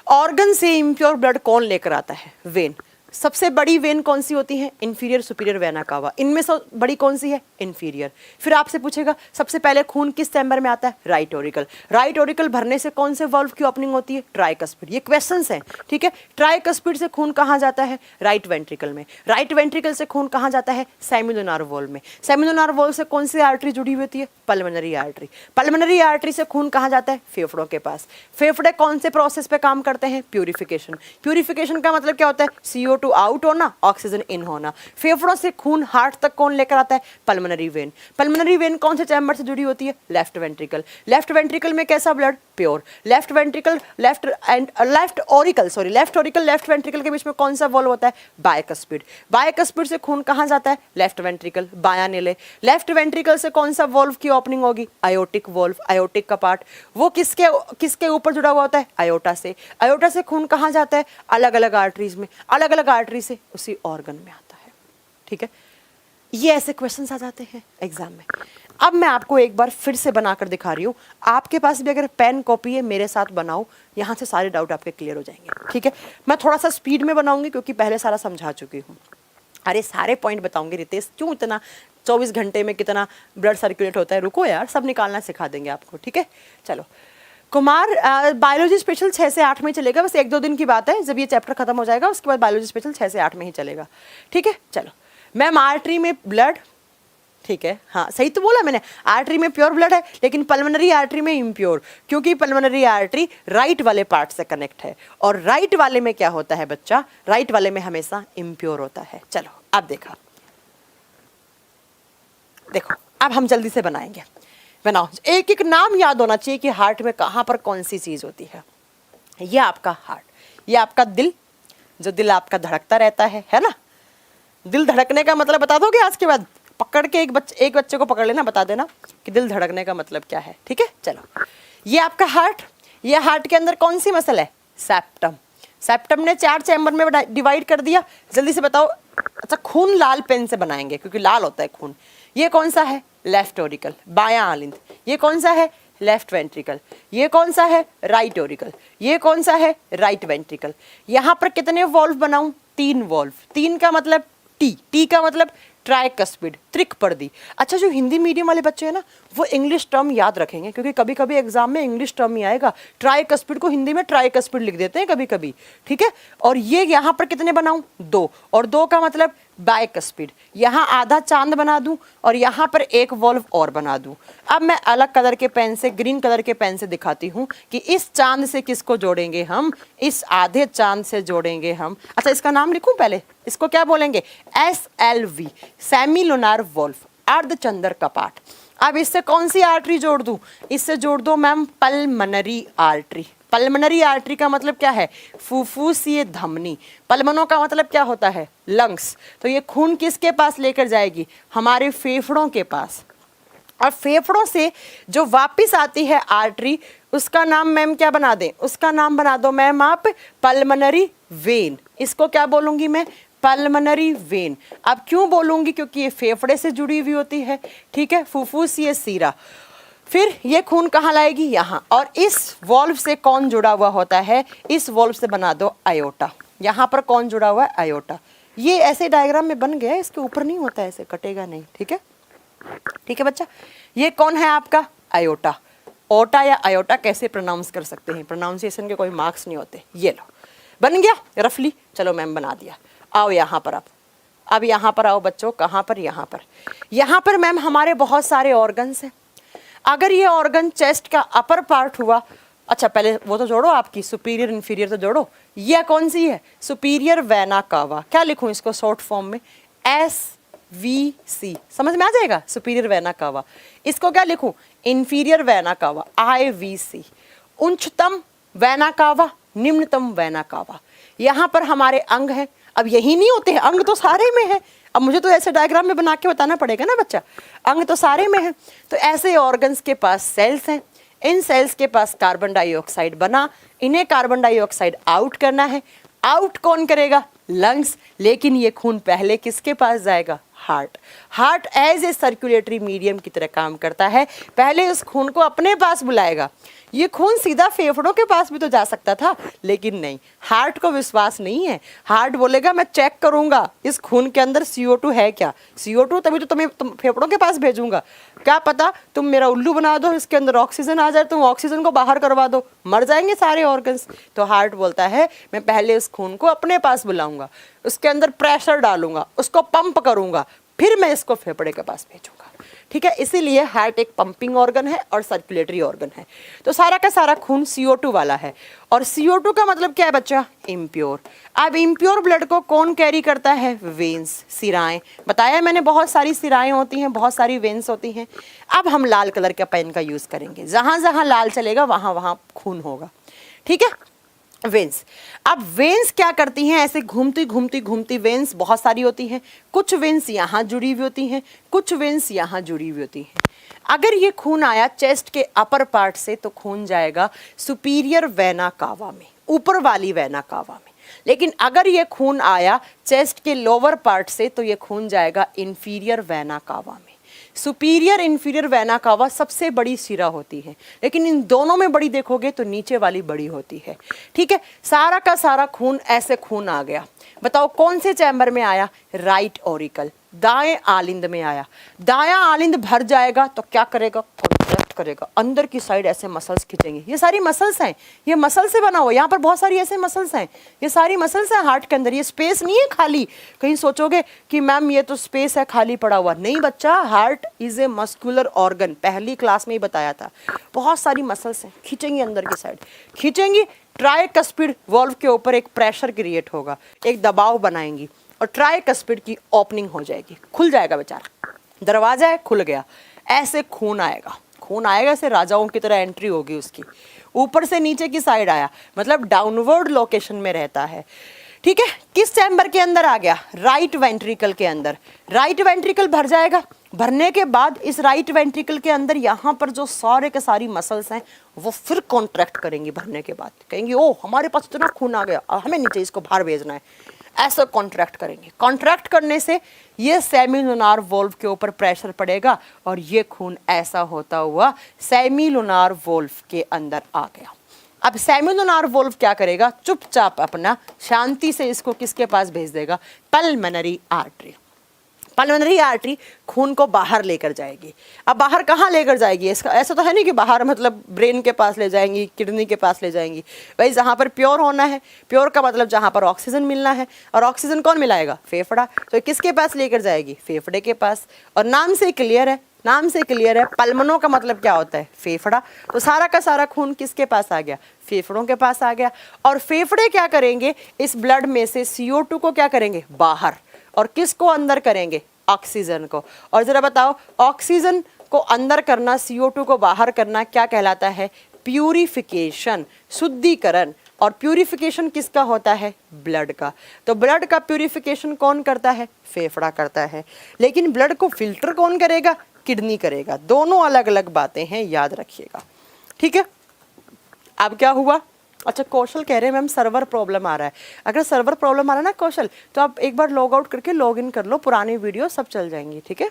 ऑर्गन से इम्प्योर ब्लड कौन लेकर आता है, वेन। सबसे बड़ी वेन कौन सी होती है, इंफीरियर सुपीरियर वेना कावा। इनमें से बड़ी कौन सी है, इंफीरियर। फिर आपसे पूछेगा सबसे पहले खून किस चैम्बर में आता है, राइट ऑरिकल। राइट ऑरिकल भरने से कौन से वाल्व की ओपनिंग होती है, ट्राइकस्पिड। ये क्वेश्चंस हैं। ठीक है, ट्राइकस्पिड से खून कहाँ जाता है, राइट वेंट्रिकल में। राइट वेंट्रिकल से खून कहाँ जाता है, सेमिलुनार वॉल्व में। सेमिलुनार वॉल्व से कौन सी आर्टरी जुड़ी हुई होती है, पल्मोनरी आर्टरी। पल्मोनरी आर्टरी से खून कहाँ जाता है, फेफड़ों के पास। फेफड़े कौन से प्रोसेस पे काम करते हैं, प्यूरिफिकेशन। प्यूरिफिकेशन का मतलब क्या होता है, CO2 आउट होना, ऑक्सीजन इन होना। फेफड़ों से खून हार्ट तक कौन लेकर आता है, pulmonary pulmonary vein. Pulmonary vein कौन से चैम्बर से जुड़ी होती है? Left ventricle. लेफ्ट वेंट्रिकल में कैसा blood? Pure. Left ventricle, left auricle left ventricle के बीच में कौन सा वॉल्व होता है? बायकस्पिड। बायकस्पिड से खून कहाँ जाता है? लेफ्ट वेंट्रिकल, बायां नीले। लेफ्ट वेंट्रिकल से कौन सा वॉल्व की ओपनिंग होगी? Aortic valve. आयोटिक का पार्ट वो किसके ऊपर जुड़ा हुआ होता है? आयोटा से। आयोटा से खून कहाँ जाता है? अलग अलग आर्टरीज में, अलग अलग आर्टरी से उसी ऑर्गन में आता है। ठीक है, ये ऐसे क्वेश्चंस आ जाते हैं एग्जाम में। अब मैं आपको एक बार फिर से बनाकर दिखा रही हूँ, आपके पास भी अगर पेन कॉपी है मेरे साथ बनाओ, यहाँ से सारे डाउट आपके क्लियर हो जाएंगे। ठीक है, मैं थोड़ा सा स्पीड में बनाऊंगी क्योंकि पहले सारा समझा चुकी हूँ। अरे सारे पॉइंट बताऊंगी रितेश, क्यों इतना 24 घंटे में कितना ब्लड सर्कुलेट होता है, रुको यार, सब निकालना सिखा देंगे आपको। ठीक है, चलो कुमार, बायोलॉजी स्पेशल 6 से 8 में चलेगा, बस 1-2 दिन की बात है, जब ये चैप्टर खत्म हो जाएगा उसके बाद बायोलॉजी स्पेशल 6 से 8 में ही चलेगा। ठीक है, चलो मैम आर्टरी में ब्लड, ठीक है, हाँ सही तो बोला मैंने, आर्टरी में प्योर ब्लड है लेकिन पल्मोनरी आर्टरी में इम्प्योर, क्योंकि पल्मोनरी आर्टरी राइट वाले पार्ट से कनेक्ट है और राइट वाले में क्या होता है बच्चा? राइट वाले में हमेशा इम्प्योर होता है। चलो अब देखो अब हम जल्दी से बनाएंगे, बनाओ। एक एक नाम याद होना चाहिए कि हार्ट में कहाँ पर कौन सी चीज होती है। ये आपका हार्ट, ये आपका दिल, जो दिल आपका धड़कता रहता है ना? दिल धड़कने का मतलब बता दोगे आज के बाद? पकड़ के एक बच्चे को पकड़ लेना, बता देना कि दिल धड़कने का मतलब क्या है। ठीक है, चलो ये आपका हार्ट, ये हार्ट के अंदर कौन सी मसल है? सेप्टम। सेप्टम ने 4 चैम्बर में डिवाइड कर दिया, जल्दी से बताओ। अच्छा, खून लाल पेन से बनाएंगे क्योंकि लाल होता है खून। ये कौन सा है? लेफ्ट ऑरिकल, बायां आलिंद। ये कौन सा है? Left ventricle. ये कौन सा है? Right auricle. ये कौन सा है? Right ventricle. यहाँ पर कितने वॉल्व बनाऊं? 3 वॉल्व। 3 का मतलब टी का मतलब ट्राइकस्पिड, त्रिक पर्दी। अच्छा, जो हिंदी मीडियम वाले बच्चे हैं ना, वो इंग्लिश टर्म याद रखेंगे क्योंकि कभी कभी एग्जाम में इंग्लिश टर्म ही आएगा। ट्राइकस्पिड को हिंदी में ट्राइकस्पिड लिख देते हैं कभी कभी। ठीक है, और ये यहाँ पर कितने बनाऊं? 2, और 2 का मतलब बाइकस्पिड। यहाँ आधा चांद बना दूं और यहाँ पर एक वॉल्व और बना दूं। अब मैं अलग कलर के पेन से, ग्रीन कलर के पेन से दिखाती हूँ कि इस चांद से किसको जोड़ेंगे हम? इस आधे चांद से जोड़ेंगे हम। अच्छा, इसका नाम लिखूं पहले, इसको क्या बोलेंगे? SLV, सेमिलुनार वॉल्व, अर्धचंद्र कपाट। अब इससे कौन सी आर्टरी जोड़ दूं? इससे जोड़ दो ma'am pulmonary artery. Pulmonary artery का मतलब क्या है? फुफ्फुसीय धमनी। पल्मोनो का मतलब क्या होता है? लंग्स। तो ये खून किसके पास लेकर जाएगी? हमारे फेफड़ों के पास। और फेफड़ों से जो वापस आती है आर्टरी, उसका नाम मैम क्या बना दें? उसका नाम बना दो मैम आप पल्मोनरी वेन। इसको क्या बोलूंगी मैं? Pulmonary vein. अब क्यों बोलूंगी? क्योंकि ये फेफड़े से जुड़ी हुई होती है। ठीक है, फुफ्फुसीय सीरा। फिर ये खून कहाँ लाएगी? यहाँ। और इस वॉल्व से कौन जुड़ा हुआ होता है? इस वॉल्व से बना दो आयोटा। यहाँ पर कौन जुड़ा हुआ है? आयोटा। ये ऐसे डायग्राम में बन गया, इसके ऊपर नहीं होता, ऐसे कटेगा नहीं। ठीक है, ठीक है बच्चा। ये कौन है आपका? आयोटा। ओटा या आयोटा कैसे प्रोनाउंस कर सकते हैं, प्रोनाउंसिएशन के कोई मार्क्स नहीं होते। ये लो, बन गया रफली। चलो मैम बना दिया। आओ यहाँ पर, अब यहाँ पर आओ बच्चों। कहाँ पर? यहाँ पर मैम हमारे बहुत सारे ऑर्गन्स हैं। अगर ये ऑर्गन चेस्ट का अपर पार्ट हुआ, अच्छा पहले वो तो जोड़ो, आपकी सुपीरियर इंफीरियर तो जोड़ो। ये कौन सी है? Superior vena cava. क्या लिखूं इसको शॉर्ट फॉर्म में? SVC। समझ में आ जाएगा? Superior vena cava. इसको क्या लिखूं? Inferior vena cava, IVC। उच्चतम वेना कावा, निम्नतम वेना कावा। यहाँ पर हमारे अंग हैं। अब यही नहीं होते हैं, अंग तो सारे में है। अब मुझे तो ऐसे डायग्राम में बना के बताना पड़ेगा ना बच्चा, अंग तो सारे में है। तो ऐसे ऑर्गन्स के पास सेल्स हैं। इन सेल्स के पास कार्बन डाइऑक्साइड बना, इन्हें कार्बन डाइऑक्साइड आउट करना है। आउट कौन करेगा? लंग्स। लेकिन ये खून पहले किसके पास जाएगा? Heart. Heart as a circulatory medium की तरह काम करता है। पहले उस खून को अपने पास बुलाएगा। ये खून सीधा फेफड़ों के पास भी तो जा सकता था, लेकिन नहीं, हार्ट को विश्वास नहीं है। हार्ट बोलेगा मैं चेक करूंगा इस खून के अंदर CO2 है क्या। CO2 तभी तो तुम्हें फेफड़ों के पास भेजूंगा। क्या पता तुम मेरा उल्लू बना दो, इसके अंदर ऑक्सीजन आ जाए, तुम ऑक्सीजन को बाहर करवा दो, मर जाएंगे सारे ऑर्गन्स। तो हार्ट बोलता है मैं पहले उस खून को अपने पास बुलाऊंगा, उसके अंदर प्रेशर डालूंगा, उसको पंप करूंगा, फिर मैं इसको फेफड़े के पास भेजूंगा। ठीक है, इसीलिए हार्ट एक पंपिंग ऑर्गन है और सर्कुलेटरी ऑर्गन है। तो सारा का सारा खून CO2 वाला है, और CO2 का मतलब क्या है बच्चा? इम्प्योर। अब इम्प्योर ब्लड को कौन कैरी करता है? वेन्स, सिराएं। बताया मैंने, बहुत सारी सिराएं होती हैं, बहुत सारी वेन्स होती हैं। अब हम लाल कलर का पेन का यूज करेंगे, जहां जहां लाल चलेगा वहां वहां खून होगा, ठीक है। वेन्स, अब वेन्स क्या करती हैं? ऐसे घूमती घूमती घूमती वेन्स बहुत सारी होती हैं। कुछ वेन्स यहाँ जुड़ी हुई होती हैं, कुछ वेन्स यहाँ जुड़ी हुई होती हैं। अगर ये खून आया चेस्ट के अपर पार्ट से तो खून जाएगा सुपीरियर वेना कावा में, ऊपर वाली वेना कावा में। लेकिन अगर ये खून आया चेस्ट के लोअर पार्ट से तो ये खून जाएगा इंफीरियर वेना कावा में। सुपीरियर इंफीरियर वेना कावा सबसे बड़ी शिरा होती है, लेकिन इन दोनों में बड़ी देखोगे तो नीचे वाली बड़ी होती है, ठीक है। सारा का सारा खून ऐसे खून आ गया। बताओ कौन से चैम्बर में आया? राइट ऑरिकल, दाएं आलिंद में आया। दायां आलिंद भर जाएगा तो क्या करेगा? कॉन्ट्रैक्ट करेगा, अंदर की साइड ऐसे मसल्स खींचेंगे। ये सारी मसल्स हैं, ये मसल से बना हुआ, यहाँ पर बहुत सारी ऐसे मसल्स हैं, ये सारी मसल्स हैं हार्ट के अंदर। ये स्पेस नहीं है खाली। कहीं सोचोगे कि मैम ये तो स्पेस है खाली पड़ा हुआ, नहीं बच्चा, heart is a muscular organ, पहली क्लास में ही बताया था। बहुत सारी मसल्स हैं, खींचेंगी अंदर की साइड, खींचेंगी। ट्राइकस्पिड वॉल्व के ऊपर एक प्रेशर क्रिएट होगा, एक दबाव बनाएंगी और ट्राइकस्पिड की ओपनिंग हो जाएगी, खुल जाएगा बेचारा, दरवाजा है खुल गया। ऐसे खून आएगा, खून आएगा, ऐसे राजाओं की तरह एंट्री होगी उसकी। ऊपर से नीचे की साइड आया, मतलब डाउनवर्ड लोकेशन में रहता है, ठीक है। किस चैम्बर के अंदर आ गया? राइट वेंट्रिकल के अंदर। राइट वेंट्रिकल भर जाएगा। भरने के बाद इस राइट वेंट्रिकल के अंदर यहाँ पर जो सारे के सारी मसल्स हैं वो फिर कॉन्ट्रैक्ट करेंगी। भरने के बाद कहेंगी ओ हमारे पास इतना खून आ गया, हमें नीचे इसको बाहर भेजना है, ऐसा कॉन्ट्रैक्ट करेंगे। कॉन्ट्रैक्ट करने से ये सेमीलुनार वोल्व के ऊपर प्रेशर पड़ेगा और ये खून ऐसा होता हुआ सेमीलुनार वोल्व के अंदर आ गया। अब सेमीलुनार वोल्व क्या करेगा? चुपचाप अपना शांति से इसको किसके पास भेज देगा? Pulmonary artery. पल्मोनरी आर्टरी खून को बाहर लेकर जाएगी। अब बाहर कहाँ लेकर जाएगी? इसका ऐसा तो है नहीं कि बाहर मतलब ब्रेन के पास ले जाएंगी, किडनी के पास ले जाएंगी। भाई जहाँ पर प्योर होना है, प्योर का मतलब जहाँ पर ऑक्सीजन मिलना है, और ऑक्सीजन कौन मिलाएगा? फेफड़ा। तो किसके पास लेकर जाएगी? फेफड़े के पास। और नाम से क्लियर है, नाम से क्लियर है, पल्मनो का मतलब क्या होता है? फेफड़ा। तो सारा का सारा खून किसके पास आ गया? फेफड़ों के पास आ गया। और फेफड़े क्या करेंगे? इस ब्लड में से CO2 को क्या करेंगे? बाहर। और किसको अंदर करेंगे? ऑक्सीजन को। और जरा बताओ, ऑक्सीजन को अंदर करना, CO2 को बाहर करना क्या कहलाता है? प्यूरिफिकेशन, शुद्धिकरण। और प्यूरिफिकेशन किसका होता है? ब्लड का। तो ब्लड का प्यूरिफिकेशन कौन करता है? फेफड़ा करता है। लेकिन ब्लड को फिल्टर कौन करेगा? किडनी करेगा। दोनों अलग अलग बातें हैं, याद रखिएगा, ठीक है। अब क्या हुआ? अच्छा, कौशल कह रहे हैं मैम सर्वर प्रॉब्लम आ रहा है। अगर सर्वर प्रॉब्लम आ रहा है ना कौशल, तो आप एक बार लॉग आउट करके लॉग इन कर लो, पुरानी वीडियो सब चल जाएंगी, ठीक है।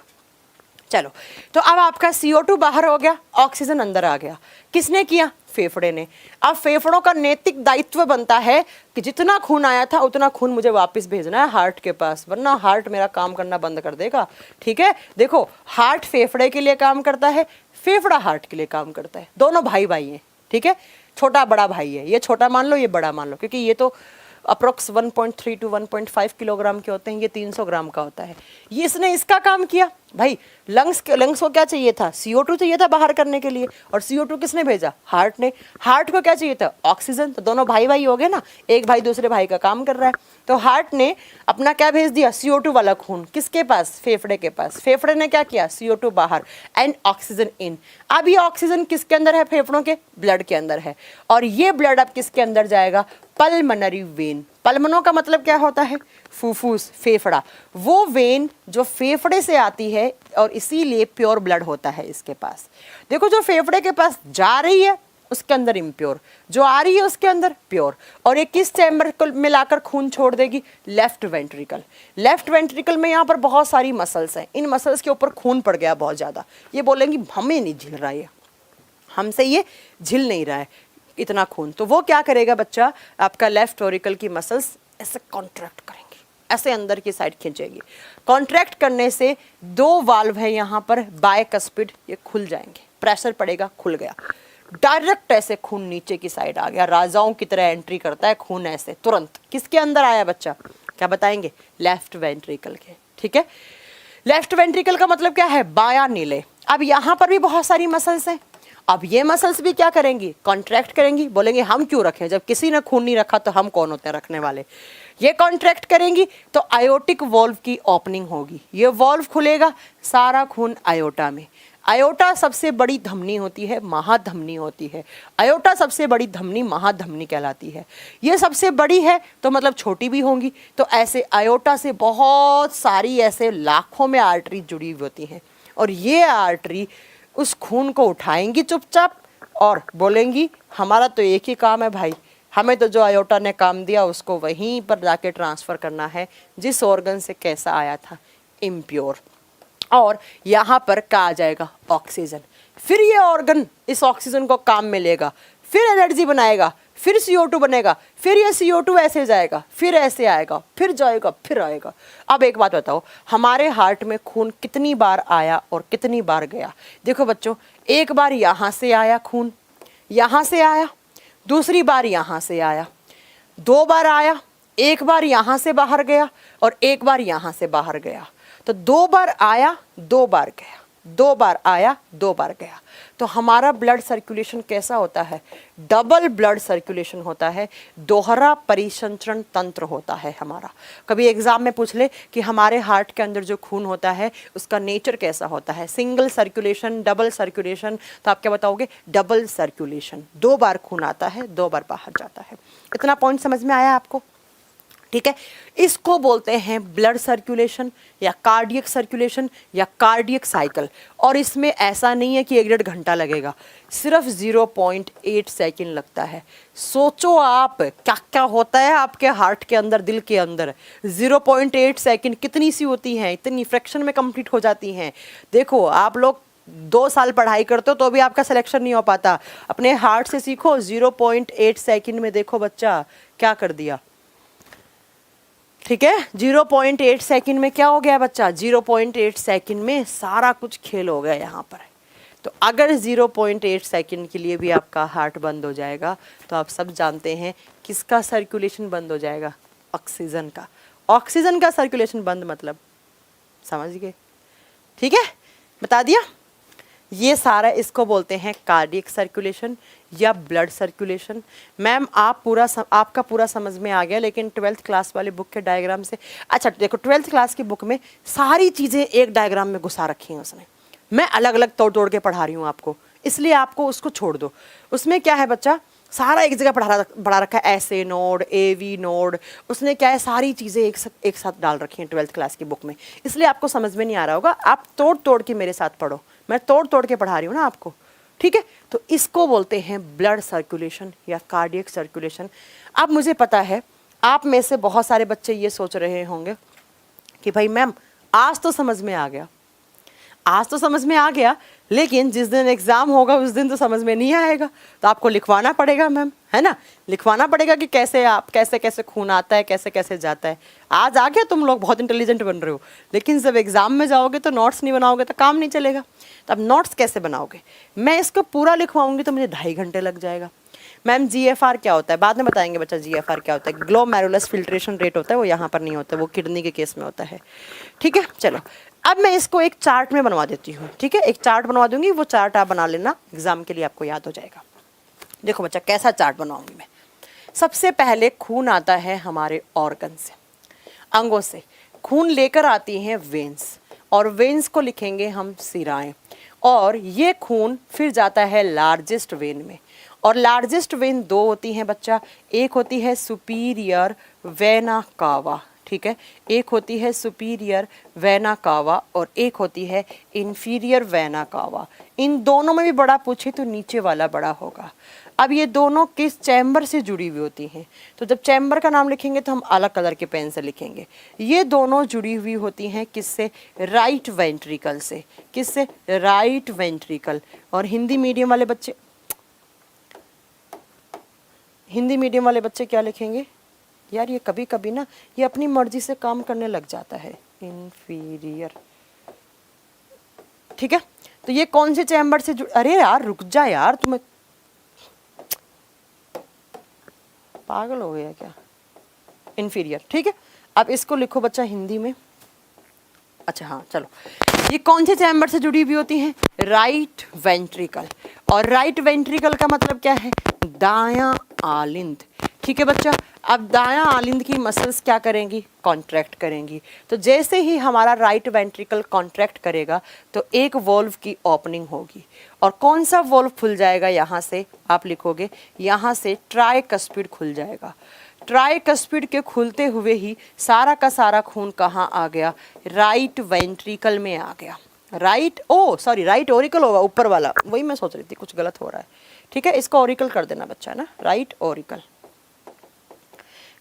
चलो, तो अब आपका CO2 बाहर हो गया, ऑक्सीजन अंदर आ गया। किसने किया? फेफड़े ने। अब फेफड़ों का नैतिक दायित्व बनता है कि जितना खून आया था उतना खून मुझे वापस भेजना है हार्ट के पास, वरना हार्ट मेरा काम करना बंद कर देगा, ठीक है। देखो, हार्ट फेफड़े के लिए काम करता है, फेफड़ा हार्ट के लिए काम करता है। दोनों भाई भाई हैं, ठीक है। छोटा बड़ा भाई है, ये छोटा मान लो, ये बड़ा मान लो, क्योंकि ये तो अप्रोक्स 1.3 to 1.5 किलोग्राम के होते हैं, ये 300 ग्राम का होता है। ये इसने इसका काम किया। भाई लंग्स को क्या चाहिए था? CO2 चाहिए था बाहर करने के लिए, और CO2 किसने भेजा? हार्ट ने। हार्ट को क्या चाहिए था? ऑक्सीजन। तो दोनों भाई भाई हो गए ना, एक भाई दूसरे भाई का काम कर रहा है। तो हार्ट ने अपना क्या भेज दिया? CO2 वाला खून किसके पास? फेफड़े के पास। फेफड़े ने क्या किया? CO2 बाहर एंड ऑक्सीजन इन। अब ये ऑक्सीजन किसके अंदर है? फेफड़ों के ब्लड के अंदर है। और ये ब्लड अब किसके अंदर जाएगा? Pulmonary vein. पल्मोनो का मतलब क्या होता है? फुफ्फुस, फेफड़ा। वो वेन जो फेफड़े से आती है और इसीलिए प्योर ब्लड होता है इसके पास। देखो, जो फेफड़े के पास जा रही है उसके अंदर इम्प्योर, जो आ रही है उसके अंदर प्योर। और ये किस चैम्बर को मिलाकर खून छोड़ देगी? Left ventricle. लेफ्ट वेंट्रिकल में यहाँ पर बहुत सारी मसल्स हैं, इन मसल्स के ऊपर खून पड़ गया बहुत ज़्यादा। ये बोलेंगी हमें नहीं झिल रहा है, हमसे ये झिल नहीं रहा है इतना खून। तो वो क्या करेगा बच्चा? आपका लेफ्ट ऑरिकल की मसल्स ऐसे कॉन्ट्रैक्ट करेंगी, ऐसे अंदर की साइड खींचेगी। कॉन्ट्रैक्ट करने से दो वाल्व है यहाँ पर बायकस्पिड, ये खुल जाएंगे, प्रेशर पड़ेगा, खुल गया। डायरेक्ट ऐसे खून नीचे की साइड आ गया, राजाओं की तरह एंट्री करता है खून ऐसे तुरंत। किसके अंदर आया बच्चा? क्या बताएंगे? लेफ्ट वेंट्रिकल के, ठीक है। लेफ्ट वेंट्रिकल का मतलब क्या है, बायां नीले। अब यहाँ पर भी बहुत सारी मसल्स हैं। अब ये मसल्स भी क्या करेंगी, कॉन्ट्रैक्ट करेंगी। बोलेंगे हम क्यों रखें, जब किसी ने खून नहीं रखा तो हम कौन होते हैं रखने वाले। ये कॉन्ट्रैक्ट करेंगी तो आयोटिक वॉल्व की ओपनिंग होगी, ये वॉल्व खुलेगा, सारा खून आयोटा में। आयोटा सबसे बड़ी धमनी होती है, महाधमनी होती है। आयोटा सबसे बड़ी धमनी महाधमनी कहलाती है। ये सबसे बड़ी है तो मतलब छोटी भी होंगी। तो ऐसे आयोटा से बहुत सारी ऐसे लाखों में आर्टरी जुड़ी हुई होती हैं, और ये आर्टरी उस खून को उठाएंगी चुपचाप और बोलेंगी हमारा तो एक ही काम है भाई, हमें तो जो आयोटा ने काम दिया उसको वहीं पर जाके ट्रांसफ़र करना है जिस ऑर्गन से कैसा आया था, इम्प्योर। और यहाँ पर क्या आ जाएगा, ऑक्सीजन। फिर ये ऑर्गन इस ऑक्सीजन को काम में लेगा, फिर एनर्जी बनाएगा, फिर CO2 बनेगा, फिर ये CO2 ऐसे जाएगा, फिर ऐसे आएगा, फिर जाएगा, फिर आएगा। अब एक बात बताओ, हमारे हार्ट में खून कितनी बार आया और कितनी बार गया। देखो बच्चों, एक बार यहाँ से आया खून, यहाँ से आया, दूसरी बार यहाँ से आया, 2 बार आया, एक बार यहाँ से बाहर गया और एक बार यहाँ से बाहर गया। तो 2 बार आया, 2 बार गया, 2 बार आया, 2 बार गया। तो हमारा ब्लड सर्कुलेशन कैसा होता है, डबल ब्लड सर्कुलेशन होता है, दोहरा परिसंचरण तंत्र होता है हमारा। कभी एग्जाम में पूछ ले कि हमारे हार्ट के अंदर जो खून होता है उसका नेचर कैसा होता है, सिंगल सर्कुलेशन, डबल सर्कुलेशन, तो आप क्या बताओगे, डबल सर्कुलेशन। 2 बार खून आता है, 2 बार बाहर जाता है। इतना पॉइंट समझ में आया आपको, ठीक है। इसको बोलते हैं ब्लड सर्कुलेशन या कार्डियक सर्कुलेशन या कार्डियक साइकिल। और इसमें ऐसा नहीं है कि 1-1.5 घंटा लगेगा, सिर्फ 0.8 सेकंड लगता है। सोचो आप क्या क्या होता है आपके हार्ट के अंदर, दिल के अंदर। 0.8 सेकंड कितनी सी होती हैं, इतनी फ्रैक्शन में कंप्लीट हो जाती हैं। देखो आप लोग 2 साल पढ़ाई करते हो तो भी आपका सिलेक्शन नहीं हो पाता, अपने हार्ट से सीखो। 0.8 सेकंड में देखो बच्चा क्या कर दिया, ठीक है। 0.8 सेकंड में क्या हो गया बच्चा, 0.8 सेकंड में सारा कुछ खेल हो गया यहाँ पर। तो अगर 0.8 सेकंड के लिए भी आपका हार्ट बंद हो जाएगा तो आप सब जानते हैं किसका सर्कुलेशन बंद हो जाएगा, ऑक्सीजन का। ऑक्सीजन का सर्कुलेशन बंद मतलब समझ गए, ठीक है, बता दिया। ये सारा इसको बोलते हैं कार्डियक सर्कुलेशन या ब्लड सर्कुलेशन। मैम आपका पूरा समझ में आ गया, लेकिन 12th क्लास वाली बुक के डायग्राम से, अच्छा देखो 12th क्लास की बुक में सारी चीज़ें एक डायग्राम में घुसा रखी हैं उसने, मैं अलग अलग तोड़ तोड़ के पढ़ा रही हूँ आपको, इसलिए आपको उसको छोड़ दो। उसमें क्या है बच्चा, सारा एक जगह पढ़ा रखा है, ऐसे नोड, AV नोड, उसने क्या है सारी चीज़ें एक साथ डाल रखी हैं 12th क्लास की बुक में, इसलिए आपको समझ में नहीं आ रहा होगा। आप तोड़ तोड़ के मेरे साथ पढ़ो, मैं तोड़ तोड़ के पढ़ा रही हूँ ना आपको, ठीक है। तो इसको बोलते हैं ब्लड सर्कुलेशन या कार्डियक सर्कुलेशन। अब मुझे पता है आप में से बहुत सारे बच्चे ये सोच रहे होंगे कि भाई मैम आज तो समझ में आ गया, आज तो समझ में आ गया, लेकिन जिस दिन एग्ज़ाम होगा उस दिन तो समझ में नहीं आएगा, तो आपको लिखवाना पड़ेगा मैम, है ना, लिखवाना पड़ेगा कि कैसे कैसे खून आता है, कैसे कैसे जाता है। आज आ गया, तुम लोग बहुत इंटेलिजेंट बन रहे हो, लेकिन जब एग्ज़ाम में जाओगे तो नोट्स नहीं बनाओगे तो काम नहीं चलेगा। तो अब नोट्स कैसे बनाओगे, मैं इसको पूरा लिखवाऊंगी तो मुझे 2.5 घंटे लग जाएगा। मैम GFR क्या होता है, बाद में बताएंगे बच्चा। GFR क्या होता है, ग्लोमेरुलस फिल्ट्रेशन रेट होता है, वो यहाँ पर नहीं होता, वो किडनी के केस में होता है, ठीक है। चलो अब मैं इसको एक चार्ट में बनवा देती हूँ, ठीक है, एक चार्ट बनवा दूंगी, वो चार्ट आप बना लेना, एग्जाम के लिए आपको याद हो जाएगा। देखो बच्चा कैसा चार्ट बनाऊंगी मैं। सबसे पहले खून आता है हमारे ऑर्गन से, अंगों से खून लेकर आती हैं वेन्स, और वेन्स को लिखेंगे हम सिराएं, और ये खून फिर जाता है लार्जेस्ट वेन में, और लार्जेस्ट वेन 2 होती हैं बच्चा, एक होती है सुपीरियर वेना कावा, ठीक है, एक होती है सुपीरियर वेना कावा और एक होती है इंफीरियर वेना कावा। इन दोनों में भी बड़ा पूछे तो नीचे वाला बड़ा होगा। अब ये दोनों किस चैम्बर से जुड़ी हुई होती हैं, तो जब चैम्बर का नाम लिखेंगे तो हम अलग कलर के पेन से लिखेंगे। ये दोनों जुड़ी हुई होती हैं किससे, राइट वेंट्रिकल से, किससे, राइट वेंट्रिकल। और हिंदी मीडियम वाले बच्चे क्या लिखेंगे यार, ये कभी कभी ना ये अपनी मर्जी से काम करने लग जाता है, इंफीरियर, ठीक है। तो ये कौन से चैम्बर से अरे यार रुक जा यार, तुम्हें पागल हो गया क्या, इंफीरियर, ठीक है। अब इसको लिखो बच्चा हिंदी में, अच्छा हाँ चलो, ये कौन से चैम्बर से जुड़ी हुई होती हैं? Right ventricle. और राइट वेंट्रिकल का मतलब क्या है? दायां आलिंद। ठीक है बच्चा, अब दायां आलिंद की मसल्स क्या करेंगी? कॉन्ट्रैक्ट करेंगी। तो जैसे ही हमारा राइट वेंट्रिकल कॉन्ट्रैक्ट करेगा तो एक वॉल्व की ओपनिंग होगी, और कौन सा वॉल्व खुल जाएगा? यहाँ से आप लिखोगे, यहाँ से ट्राइकस्पिड खुल जाएगा। ट्राइकस्पिड के खुलते हुए ही सारा का सारा खून कहाँ आ गया? राइट वेंट्रिकल में आ गया। राइट राइट ओरिकल होगा ऊपर वाला, वही मैं सोच रही थी, कुछ गलत हो रहा है। ठीक है, इसको ओरिकल कर देना बच्चा, है ना, राइट ओरिकल।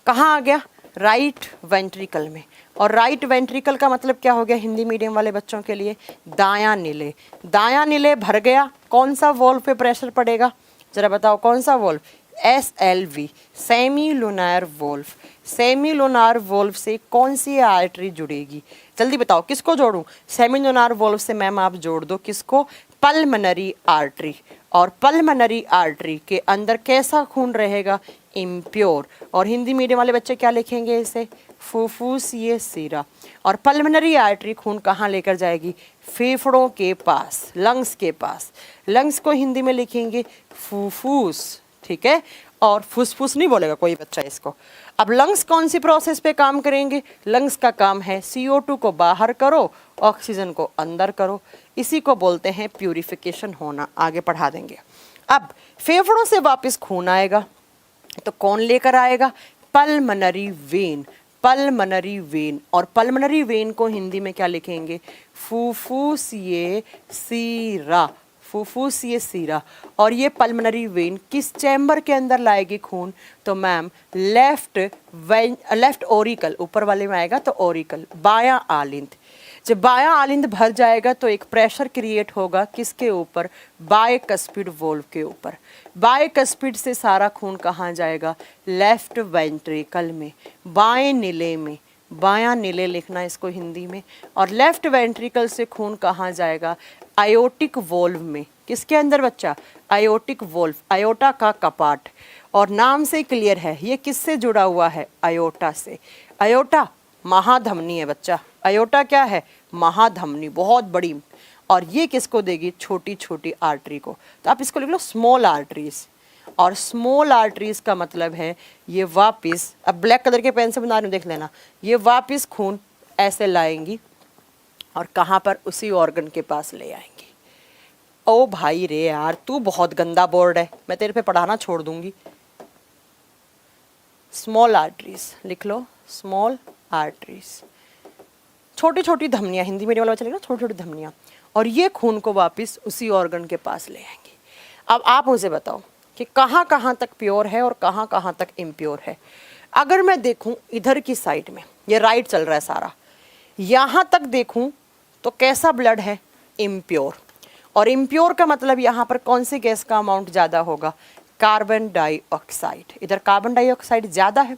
कहाँ आ गया? राइट वेंट्रिकल में। और राइट वेंट्रिकल का मतलब क्या हो गया हिंदी मीडियम वाले बच्चों के लिए? दायां नीले। दायां नीले भर गया, कौन सा वॉल्व पे प्रेशर पड़ेगा? जरा बताओ कौन सा valve? SLV, semi lunar valve. Semi lunar valve से कौन सी आर्टरी जुड़ेगी? जल्दी बताओ, किसको जोड़ूं? सेमी लूनार वॉल्व से मैम आप जोड़ दो किसको? Pulmonary artery. और पल्मनरी आर्टरी के अंदर कैसा खून रहेगा? इम्प्योर। और हिंदी मीडियम वाले बच्चे क्या लिखेंगे इसे? फुफ्फुसीय सीरा। और पल्मनरी आर्टरी खून कहाँ लेकर जाएगी? फेफड़ों के पास, लंग्स के पास। लंग्स को हिंदी में लिखेंगे फुफ्फुस। ठीक है, और फुसफुस नहीं बोलेगा कोई बच्चा इसको। अब लंग्स कौन सी प्रोसेस पे काम करेंगे? लंग्स का काम है CO2 को बाहर करो, ऑक्सीजन को अंदर करो। इसी को बोलते हैं प्यूरिफिकेशन होना। आगे पढ़ा देंगे। अब फेफड़ों से वापस खून आएगा तो कौन लेकर आएगा? Pulmonary when. Pulmonary when. और पल्मनरी वेन को हिंदी में क्या लिखेंगे? फुफ्फुसीय सीरा। फुफ्फुसीय सीरा। और ये पल्मनरी वेन किस चैम्बर के अंदर लाएगी खून? तो मैम लेफ्ट ओरिकल, ऊपर वाले में आएगा तो ओरिकल, बायां आलिंद। जब बायां आलिंद भर जाएगा तो एक प्रेशर क्रिएट होगा किसके ऊपर? बायकस्पिड वॉल्व के ऊपर। बायकस्पिड से सारा खून कहाँ जाएगा? लेफ्ट वेंट्रिकल में, बाएं नीले में। बायां नीले लिखना इसको हिंदी में। और लेफ्ट वेंट्रिकल से खून कहाँ जाएगा? आयोटिक वॉल्व में। किसके अंदर बच्चा? आयोटिक वॉल्व, आयोटा का कपाट। और नाम से क्लियर है ये किससे जुड़ा हुआ है? आयोटा से। आयोटा महाधमनी है बच्चा। आयोटा क्या है? महाधमनी, बहुत बड़ी। और ये किसको देगी? छोटी छोटी आर्टरी को। तो आप इसको लिख लो स्मॉल आर्टरीज। और स्मॉल आर्टरीज का मतलब है ये वापस, अब ब्लैक कलर के पेन से बना रही हूँ देख लेना, ये वापस खून ऐसे लाएंगी और कहाँ पर? उसी ऑर्गन के पास ले आएंगी। ओ भाई रे यार, तू बहुत गंदा बोर्ड है, मैं तेरे पे पढ़ाना छोड़ दूंगी। स्मॉल आर्टरीज लिख लो, स्मॉल आर्टरीज, छोटी छोटी धमनियाँ। हिंदी मीडियम वाला बच्चा लिखना छोटी छोटी धमनियाँ। और ये खून को वापस उसी ऑर्गन के पास ले आएंगे। अब आप मुझे बताओ कि कहाँ कहाँ तक प्योर है और कहाँ कहाँ तक इम्प्योर है। अगर मैं देखूं इधर की साइड में, ये राइट चल रहा है सारा, यहाँ तक देखूं तो कैसा ब्लड है? इम्प्योर। और इम्प्योर का मतलब यहाँ पर कौन सी गैस का अमाउंट ज़्यादा होगा? Carbon dioxide. इधर कार्बन डाइऑक्साइड ज़्यादा है।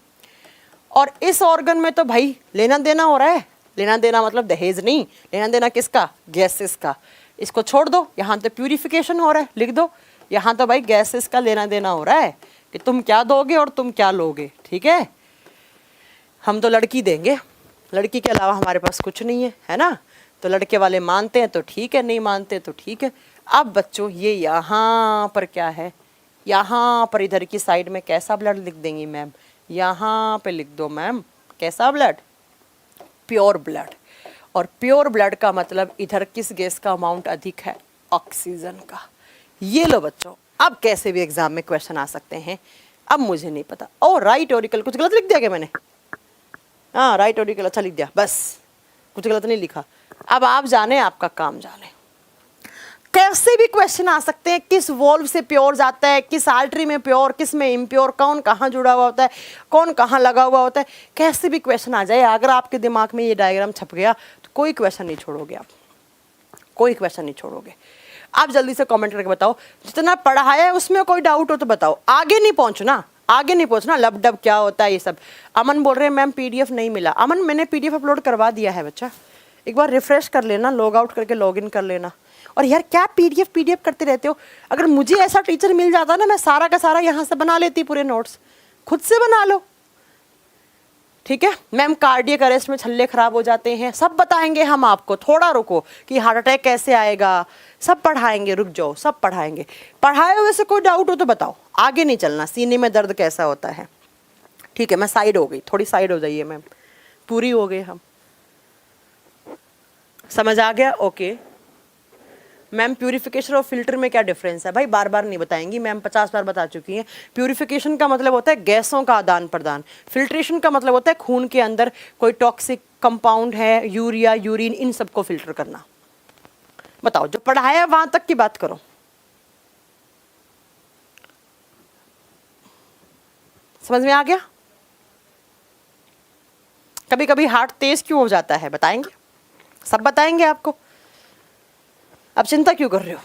और इस ऑर्गन में तो भाई लेना देना हो रहा है। लेना देना मतलब दहेज नहीं, लेना देना किसका? गैसेस का। इसको छोड़ दो, यहाँ तो प्यूरिफिकेशन हो रहा है, लिख दो। यहाँ तो भाई गैसेस का लेना देना हो रहा है कि तुम क्या दोगे और तुम क्या लोगे। ठीक है, हम तो लड़की देंगे, लड़की के अलावा हमारे पास कुछ नहीं है, है ना। तो लड़के वाले मानते हैं तो ठीक है, नहीं मानते तो ठीक है। अब बच्चों ये यहाँ पर क्या है? यहाँ पर इधर की साइड में कैसा ब्लड लिख देंगी मैम? यहाँ पे लिख दो मैम, कैसा ब्लड? Pure blood. और प्योर ब्लड का मतलब इधर किस गैस का अमाउंट अधिक है? ऑक्सीजन का। ये लो बच्चों, अब कैसे भी एग्जाम में क्वेश्चन आ सकते हैं। अब मुझे नहीं पता, ओ राइट ओरिकल, कुछ गलत लिख दिया क्या मैंने? हाँ राइट ओरिकल अच्छा लिख दिया, बस कुछ गलत नहीं लिखा। अब आप जाने, आपका काम जाने। कैसे भी क्वेश्चन आ सकते हैं, किस वॉल्व से प्योर जाता है, किस आर्टरी में प्योर, किस में इम्प्योर, कौन कहाँ जुड़ा हुआ होता है, कौन कहाँ लगा हुआ होता है, कैसे भी क्वेश्चन आ जाए। अगर आपके दिमाग में ये डायग्राम छप गया तो कोई क्वेश्चन नहीं छोड़ोगे आप, कोई क्वेश्चन नहीं छोड़ोगे। आप जल्दी से कमेंट करके बताओ, जितना पढ़ाया है उसमें कोई डाउट हो तो बताओ। आगे नहीं पहुंचना, आगे नहीं पहुंचना, लब डब क्या होता है ये सब। अमन बोल रहे हैं मैम PDF नहीं मिला। अमन मैंने PDF अपलोड करवा दिया है बच्चा, एक बार रिफ्रेश कर लेना, लॉग आउट करके लॉग इन कर लेना। और यार क्या PDF करते रहते हो? अगर मुझे ऐसा टीचर मिल जाता ना, मैं सारा का सारा यहाँ से बना लेती, पूरे नोट्स खुद से बना लो। ठीक है मैम, कार्डियक अरेस्ट में छल्ले खराब हो जाते हैं, सब बताएंगे हम आपको, थोड़ा रुको कि हार्ट अटैक कैसे आएगा, सब पढ़ाएंगे, रुक जाओ, सब पढ़ाएंगे। पढ़ाए हुए से कोई डाउट हो तो बताओ, आगे नहीं चलना। सीने में दर्द कैसा होता है, ठीक है मैं साइड हो गई, थोड़ी साइड हो जाइए मैम, पूरी हो गए हम, समझ आ गया? ओके मैम, प्यूरिफिकेशन और फिल्टर में क्या डिफरेंस है? भाई बार बार नहीं बताएंगी मैम, 50 बार बता चुकी हैं। प्यूरिफिकेशन का मतलब होता है गैसों का आदान प्रदान, फिल्ट्रेशन का मतलब होता है खून के अंदर कोई टॉक्सिक कंपाउंड है, यूरिया, यूरिन, इन सबको फिल्टर करना। बताओ, जो पढ़ाया है वहां तक की बात करो। समझ में आ गया? कभी कभी हार्ट तेज क्यों हो जाता है बताएंगे, सब बताएंगे आपको। अब चिंता क्यों कर रहे हो?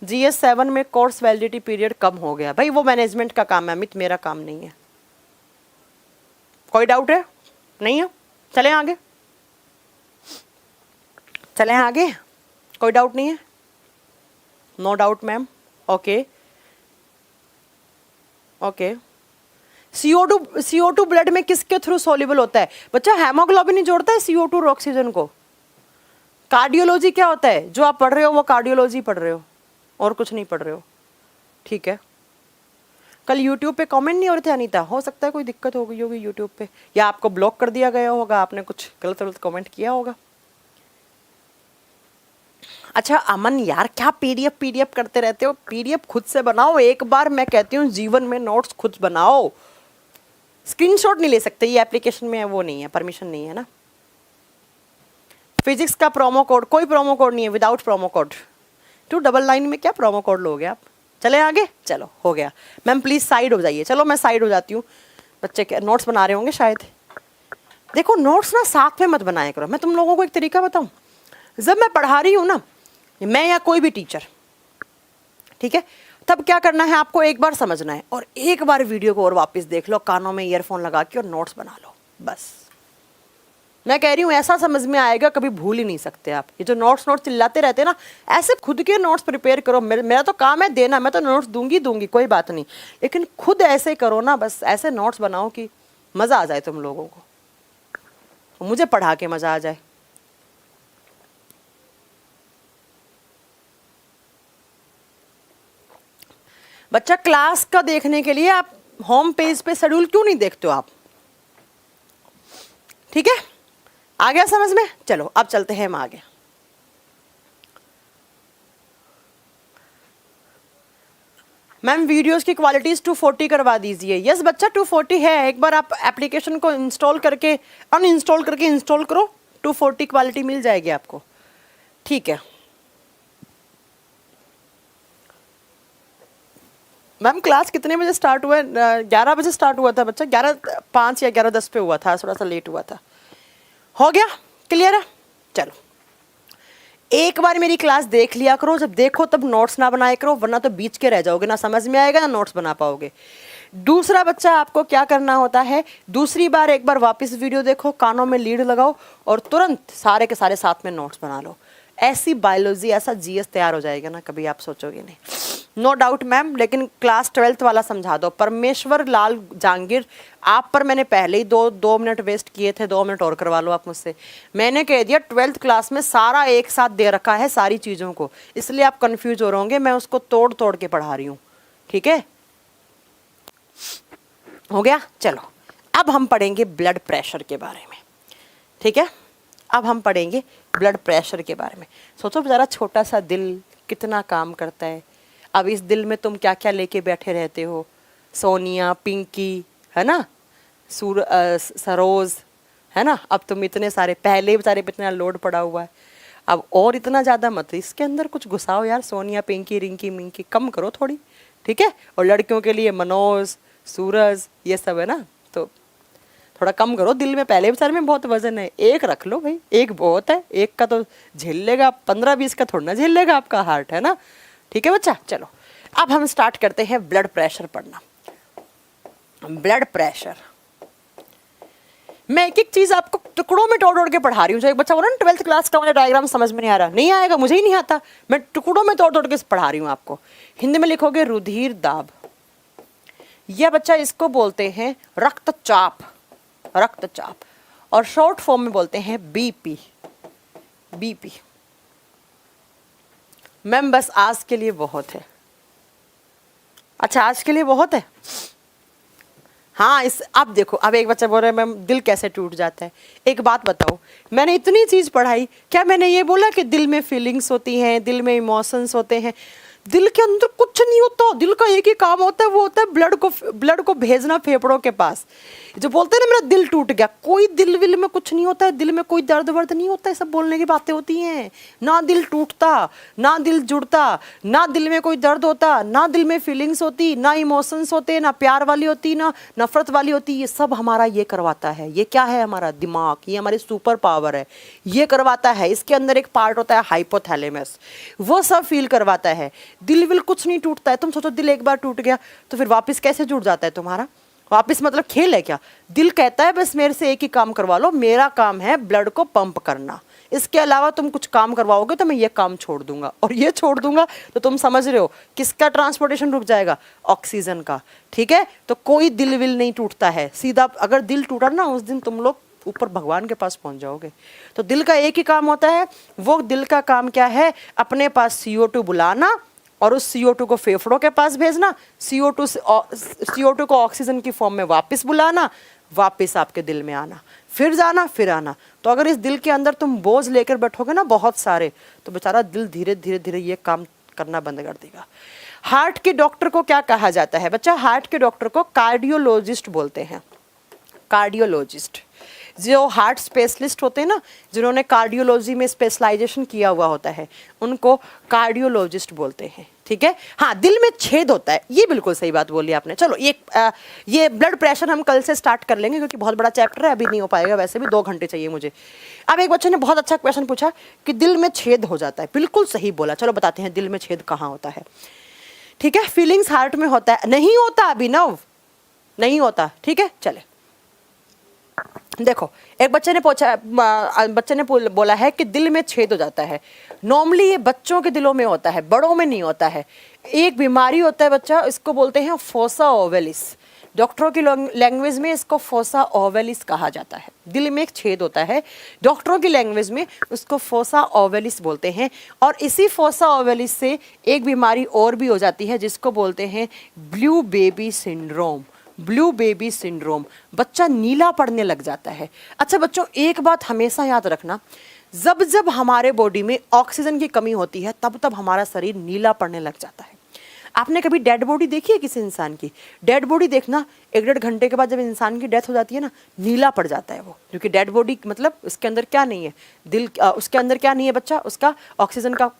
GS7 में कोर्स वैलिडिटी पीरियड कम हो गया। भाई वो मैनेजमेंट का काम है अमित, मेरा काम नहीं है। कोई डाउट है? नहीं है? चलें आगे, चलें आगे, कोई डाउट नहीं है? No doubt ma'am, okay okay. CO2 blood में किसके थ्रू सॉल्युबल होता है बच्चा? हेमोग्लोबिन ही जोड़ता है CO2 और ऑक्सीजन को। कार्डियोलॉजी क्या होता है? जो आप पढ़ रहे हो वो कार्डियोलॉजी पढ़ रहे हो, और कुछ नहीं पढ़ रहे हो, ठीक है? कल YouTube पे कमेंट नहीं हो रहे थे अनीता, हो सकता है कोई दिक्कत हो गई होगी YouTube पे, या आपको ब्लॉक कर दिया गया होगा, आपने कुछ गलत गलत कमेंट किया होगा। अच्छा अमन यार, क्या PDF करते रहते हो? PDF खुद से बनाओ एक बार, मैं कहती हूँ जीवन में नोट्स खुद बनाओ। स्क्रीनशॉट नहीं ले सकते, ये एप्लीकेशन में है, वो नहीं है, परमिशन नहीं है ना। फिजिक्स का प्रोमो कोड, कोई प्रोमो कोड नहीं है, विदाउट प्रोमो कोड। 299 में क्या प्रोमो कोड लोगे आप? चले आगे, चलो हो गया। मैम प्लीज साइड हो जाइए, चलो मैं साइड हो जाती हूँ। बच्चे क्या नोट्स बना रहे होंगे शायद। देखो नोट्स ना साथ में मत बनाया करो। मैं तुम लोगों को एक तरीका बताऊँ, जब मैं पढ़ा रही हूँ ना, मैं या कोई भी टीचर, ठीक है, तब क्या करना है आपको, एक बार समझना है और एक बार वीडियो को और वापस देख लो, कानों में ईयरफोन लगा के, और नोट्स बना लो बस। मैं कह रही हूँ ऐसा समझ में आएगा, कभी भूल ही नहीं सकते आप। ये जो नोट्स चिल्लाते रहते हैं ना, ऐसे खुद के नोट्स प्रिपेयर करो। मेरा तो काम है देना, मैं तो नोट्स दूंगी कोई बात नहीं, लेकिन खुद ऐसे करो ना, बस ऐसे नोट्स बनाओ कि मज़ा आ जाए तुम लोगों को, मुझे पढ़ा के मज़ा आ जाए। बच्चा क्लास का देखने के लिए आप होम पेज पे शेड्यूल क्यों नहीं देखते हो आप? ठीक है, आ गया समझ में? चलो अब चलते हैं हम आगे। मैम वीडियोस की क्वालिटीज 240 करवा दीजिए। यस बच्चा 240 है, एक बार आप एप्लीकेशन को इंस्टॉल करके अनइंस्टॉल करके इंस्टॉल करो, 240 क्वालिटी मिल जाएगी आपको, ठीक है। मैम क्लास कितने बजे स्टार्ट हुआ है? 11 बजे स्टार्ट हुआ था बच्चा, 11:05 या 11:10 पे हुआ था, थोड़ा सा लेट हुआ था। हो गया क्लियर है? चलो एक बार मेरी क्लास देख लिया करो, जब देखो तब नोट्स ना बनाया करो, वरना तो बीच के रह जाओगे, ना समझ में आएगा ना नोट्स बना पाओगे। दूसरा बच्चा आपको क्या करना होता है, दूसरी बार एक बार वापस वीडियो देखो, कानों में लीड लगाओ और तुरंत सारे के सारे साथ में नोट्स बना लो। ऐसी बायोलॉजी, ऐसा GS तैयार हो जाएगा ना, कभी आप सोचोगे नहीं। नो डाउट मैम, लेकिन क्लास 12th वाला समझा दो। परमेश्वर लाल जहांगीर, आप पर मैंने पहले ही दो मिनट वेस्ट किए थे, 2 मिनट और करवा लो आप मुझसे। मैंने कह दिया 12th क्लास में सारा एक साथ दे रखा है सारी चीज़ों को, इसलिए आप कंफ्यूज हो रहे होंगे, मैं उसको तोड़ तोड़ के पढ़ा रही हूँ, ठीक है? हो गया? चलो अब हम पढ़ेंगे ब्लड प्रेशर के बारे में, ठीक है? अब हम पढ़ेंगे ब्लड प्रेशर के बारे में। सोचो बेचारा छोटा सा दिल कितना काम करता है। अब इस दिल में तुम क्या क्या लेके बैठे रहते हो, सोनिया, पिंकी, है ना, सरोज, है ना। अब तुम इतने सारे, पहले बेचारे पे इतना लोड पड़ा हुआ है, अब और इतना ज़्यादा मत, इसके अंदर कुछ घुसाओ यार। सोनिया, पिंकी, रिंकी, मिंकी कम करो थोड़ी, ठीक है? और लड़कियों के लिए मनोज, सूरज, ये सब है ना, तो थोड़ा कम करो। दिल में पहले बेचारे में बहुत वजन है, एक रख लो भाई, एक बहुत है, एक का तो झेल लेगा, 15-20 का थोड़ा ना झेल लेगा आपका हार्ट, है ना, ठीक है बच्चा? चलो अब हम स्टार्ट करते हैं ब्लड प्रेशर पढ़ना। ब्लड प्रेशर, मैं एक एक चीज आपको टुकड़ों में तोड़ तोड़ के पढ़ा रही हूँ। जो एक बच्चा बोला ना 12th क्लास का मुझे डायग्राम समझ में नहीं आ रहा, नहीं आएगा, मुझे ही नहीं आता, मैं टुकड़ों में तोड़ तोड़ के पढ़ा रही हूँ आपको। हिंदी में लिखोगे रुधिर दाब, ये बच्चा इसको बोलते हैं रक्तचाप, रक्तचाप, और शॉर्ट फॉर्म में बोलते हैं बीपी, बीपी। मैम बस आज के लिए बहुत है। अच्छा आज के लिए बहुत है। हाँ इस अब देखो, अब एक बच्चा बोल रहा है मैम दिल कैसे टूट जाता है। एक बात बताओ, मैंने इतनी चीज पढ़ाई, क्या मैंने ये बोला कि दिल में फीलिंग्स होती हैं, दिल में इमोशंस होते हैं? दिल के अंदर कुछ नहीं होता। दिल का एक ही काम होता है, वो होता है ब्लड को भेजना फेफड़ों के पास। जो बोलते हैं ना मेरा दिल टूट गया, कोई दिल विल में कुछ नहीं होता है, दिल में कोई दर्द वर्द नहीं होता है, सब बोलने की बातें होती हैं। ना दिल टूटता, ना दिल जुड़ता, ना दिल में कोई दर्द होता, ना दिल में फीलिंग्स होती, ना इमोशंस होते, ना प्यार वाली होती, ना नफरत वाली होती। ये सब हमारा ये करवाता है। ये क्या है? हमारा दिमाग, ये हमारी सुपर पावर है, ये करवाता है। इसके अंदर एक पार्ट होता है हाइपोथैलेमस, वो सब फील करवाता है। दिल विल कुछ नहीं टूटता है। तुम सोचो दिल एक बार टूट गया तो फिर वापस कैसे जुड़ जाता है तुम्हारा? वापस मतलब खेल है क्या? दिल कहता है बस मेरे से एक ही काम करवा लो, मेरा काम है ब्लड को पंप करना, इसके अलावा तुम कुछ काम करवाओगे तो मैं ये काम छोड़ दूंगा, और ये छोड़ दूंगा तो तुम समझ रहे हो किसका ट्रांसपोर्टेशन रुक जाएगा? ऑक्सीजन का। ठीक है, तो कोई दिल विल नहीं टूटता है। सीधा अगर दिल टूटा ना उस दिन तुम लोग ऊपर भगवान के पास पहुंच जाओगे। तो दिल का एक ही काम होता है, वो दिल का काम क्या है? अपने पास CO2 बुलाना और उस CO2 को फेफड़ों के पास भेजना, CO2 को ऑक्सीजन की फॉर्म में वापस बुलाना, वापस आपके दिल में आना, फिर जाना फिर आना। तो अगर इस दिल के अंदर तुम बोझ लेकर बैठोगे ना बहुत सारे, तो बेचारा दिल धीरे धीरे धीरे ये काम करना बंद कर देगा। हार्ट के डॉक्टर को क्या कहा जाता है बच्चा? हार्ट के डॉक्टर को कार्डियोलॉजिस्ट बोलते हैं। कार्डियोलॉजिस्ट, जो हार्ट स्पेशलिस्ट होते हैं ना, जिन्होंने कार्डियोलॉजी में स्पेशलाइजेशन किया हुआ होता है, उनको कार्डियोलॉजिस्ट बोलते हैं। ठीक है, हाँ दिल में छेद होता है, ये बिल्कुल सही बात बोली आपने। चलो ये ब्लड प्रेशर हम कल से स्टार्ट कर लेंगे क्योंकि बहुत बड़ा चैप्टर है, अभी नहीं हो पाएगा, वैसे भी 2 घंटे चाहिए मुझे। अब एक बच्चे ने बहुत अच्छा क्वेश्चन पूछा कि दिल में छेद हो जाता है। बिल्कुल सही बोला। चलो बताते हैं दिल में छेद कहाँ होता है। ठीक है, फीलिंग्स हार्ट में होता है? नहीं होता अभिनव, नहीं होता। ठीक है, चले देखो, एक बच्चे ने पूछा, बच्चे ने बोला है कि दिल में छेद हो जाता है। नॉर्मली ये बच्चों के दिलों में होता है, बड़ों में नहीं होता है। एक बीमारी होता है बच्चा, इसको बोलते हैं फोसा ओवेलिस। डॉक्टरों की लैंग्वेज में इसको फोसा ओवेलिस कहा जाता है। दिल में एक छेद होता है, डॉक्टरों की लैंग्वेज में उसको फोसा ओवेलिस बोलते हैं। और इसी फोसा ओवेलिस से एक बीमारी और भी हो जाती है जिसको बोलते हैं blue baby syndrome. Blue baby syndrome, बच्चा नीला पड़ने लग जाता है। अच्छा बच्चों, एक बात हमेशा याद रखना, जब जब हमारे बॉडी में ऑक्सीजन की कमी होती है तब तब हमारा शरीर नीला पड़ने लग जाता है। आपने कभी डेड बॉडी देखी है किसी इंसान की? डेड बॉडी देखना, 1-1.5 घंटे के बाद जब इंसान की डेथ हो जाती है ना, नीला पड़ जाता है वो, क्योंकि डेड बॉडी मतलब उसके अंदर क्या नहीं है, दिल उसके अंदर क्या नहीं है बच्चा? उसका ऑक्सीजन का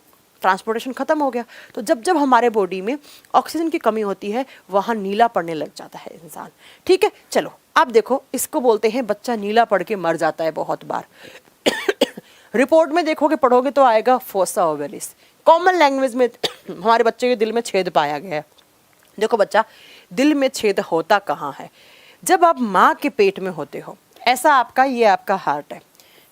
ट्रांसपोर्टेशन खत्म हो गया। तो जब जब हमारे बॉडी में ऑक्सीजन की कमी होती है वहाँ नीला पड़ने लग जाता है इंसान। ठीक है, चलो अब देखो, इसको बोलते हैं बच्चा नीला पड़ के मर जाता है बहुत बार। रिपोर्ट में देखोगे, पढ़ोगे तो आएगा फोसा ओवेलिस। कॉमन लैंग्वेज में हमारे बच्चे के दिल में छेद पाया गया है। देखो बच्चा, दिल में छेद होता कहाँ है? जब आप माँ के पेट में होते हो। ऐसा आपका, ये आपका हार्ट है।